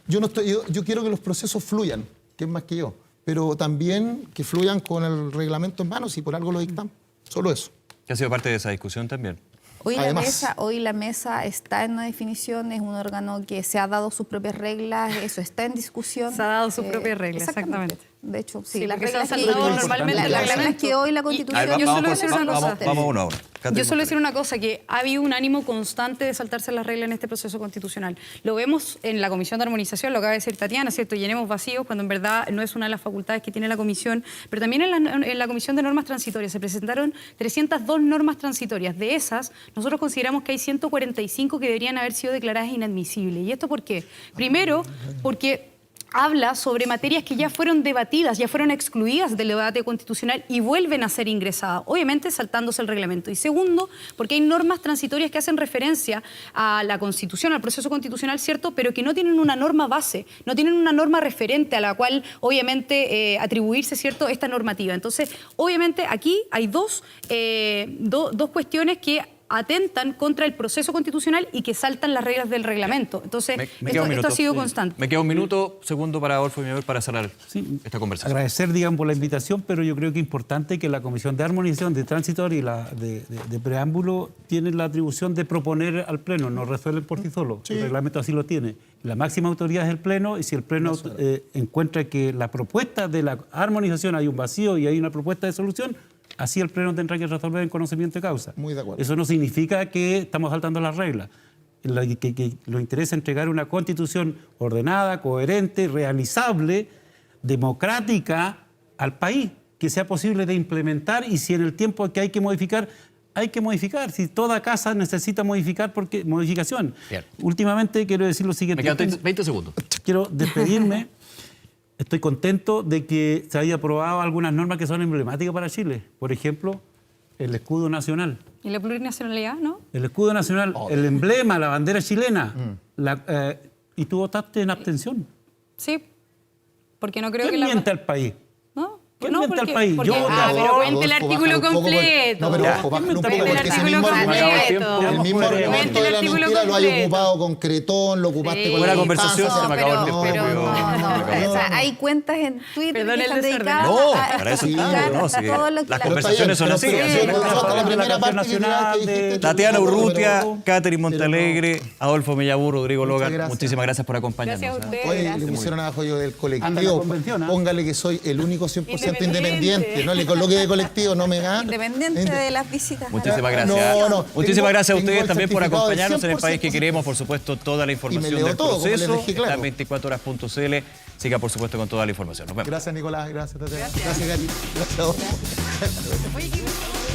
yo quiero que los procesos fluyan, que es más que yo, pero también que fluyan con el reglamento en manos y por algo lo dictan. Solo eso. que ha sido parte de esa discusión también. Además. Hoy la mesa está en una definición, es un órgano que se ha dado sus propias reglas, eso está en discusión. Se ha dado sus propias reglas, exactamente. De hecho, sí, Sí, las porque se reglas han que, saltado normalmente el las reglas reglamento. que hoy la A Constitución... ver, yo vamos solo por- decir una vamos- cosa. vamos uno ahora. Yo solo decir una cosa, que ha habido un ánimo constante de saltarse las reglas en este proceso constitucional. Lo vemos en la Comisión de Armonización, lo acaba de decir Tatiana, ¿cierto? Llenemos vacíos cuando en verdad no es una de las facultades que tiene la Comisión, pero también en la Comisión de Normas Transitorias se presentaron 302 normas transitorias. De esas, nosotros consideramos que hay 145 que deberían haber sido declaradas inadmisibles. ¿Y esto por qué? Primero, porque habla sobre materias que ya fueron debatidas, ya fueron excluidas del debate constitucional y vuelven a ser ingresadas, obviamente saltándose el reglamento. Y segundo, porque hay normas transitorias que hacen referencia a la Constitución, al proceso constitucional, ¿cierto?, pero que no tienen una norma base, no tienen una norma referente a la cual, obviamente, atribuirse, ¿cierto?, esta normativa. Entonces, obviamente, aquí hay dos cuestiones que atentan contra el proceso constitucional y que saltan las reglas del reglamento. Entonces, esto ha sido constante. Me queda un minuto, segundo para Adolfo Millaver para cerrar esta conversación. Agradecer, digamos, por la invitación, pero yo creo que es importante que la Comisión de Armonización, de Transitorio y la de Preámbulo tienen la atribución de proponer al Pleno, no resuelven por sí solos. El reglamento así lo tiene. La máxima autoridad es el Pleno y si el Pleno encuentra que la propuesta de la armonización hay un vacío y hay una propuesta de solución, así el Pleno tendrá que resolver en conocimiento de causa. Muy de acuerdo. Eso no significa que estamos saltando las reglas. Que nos interesa entregar una constitución ordenada, coherente, realizable, democrática al país, que sea posible de implementar y si en el tiempo que hay que modificar, hay que modificar. Si toda casa necesita modificación. Bien. Últimamente quiero decir lo siguiente. Me quedan 20 segundos. Quiero despedirme. Estoy contento de que se haya aprobado algunas normas que son emblemáticas para Chile. Por ejemplo, el escudo nacional. Y la plurinacionalidad, ¿no? El escudo nacional, el emblema, la bandera chilena. Y tú votaste en abstención. Sí, porque no creo ¿Quién que la... miente al país? ¿No? ¿Quién No, miente al porque- país? porque- Yo voté a pero favor. cuente el artículo completo. No, pero Ya. ojo, bájale un poco, Cuente el porque ese artículo mismo completo. el mismo Cuente argumento el de la artículo mentira lo hay completo. ocupado con Cretón, lo ocupaste Sí. con Buena la conversación, distancia. se me acabó el tiempo. O sea, hay cuentas en Twitter Perdón que el están desorden. dedicadas No, a para eso explicar estamos, ¿no? Sí, todo lo las que la- conversaciones son así. Pero Sí, está bien, sí, pero falta la sí, primera la parte nacional que dijiste. Tatiana Urrutia, Catherine Pero Montalegre, Adolfo Mellabur, Rodrigo Muchas Logan, gracias. muchísimas gracias por acompañarnos. Gracias a ustedes. Oye, gracias. le pusieron abajo yo del Anda colectivo. la convención, ¿ah? Póngale que soy el único 100% Independiente. independiente. No le coloque de colectivo, no me gana. Independiente de las visitas. Muchísimas gracias. No, no. Muchísimas Tengo- gracias a tengo ustedes el también por certificado del acompañarnos en el 100% país que queremos. Por supuesto, toda la información leo del todo, como les proceso. dejé claro. Está en 24horas.cl. Siga, por supuesto, con toda la información. Nos vemos. Gracias, Nicolás. Gracias, Tatiana. Gracias, Gary. Gracias a vos. Oye, ¿qué-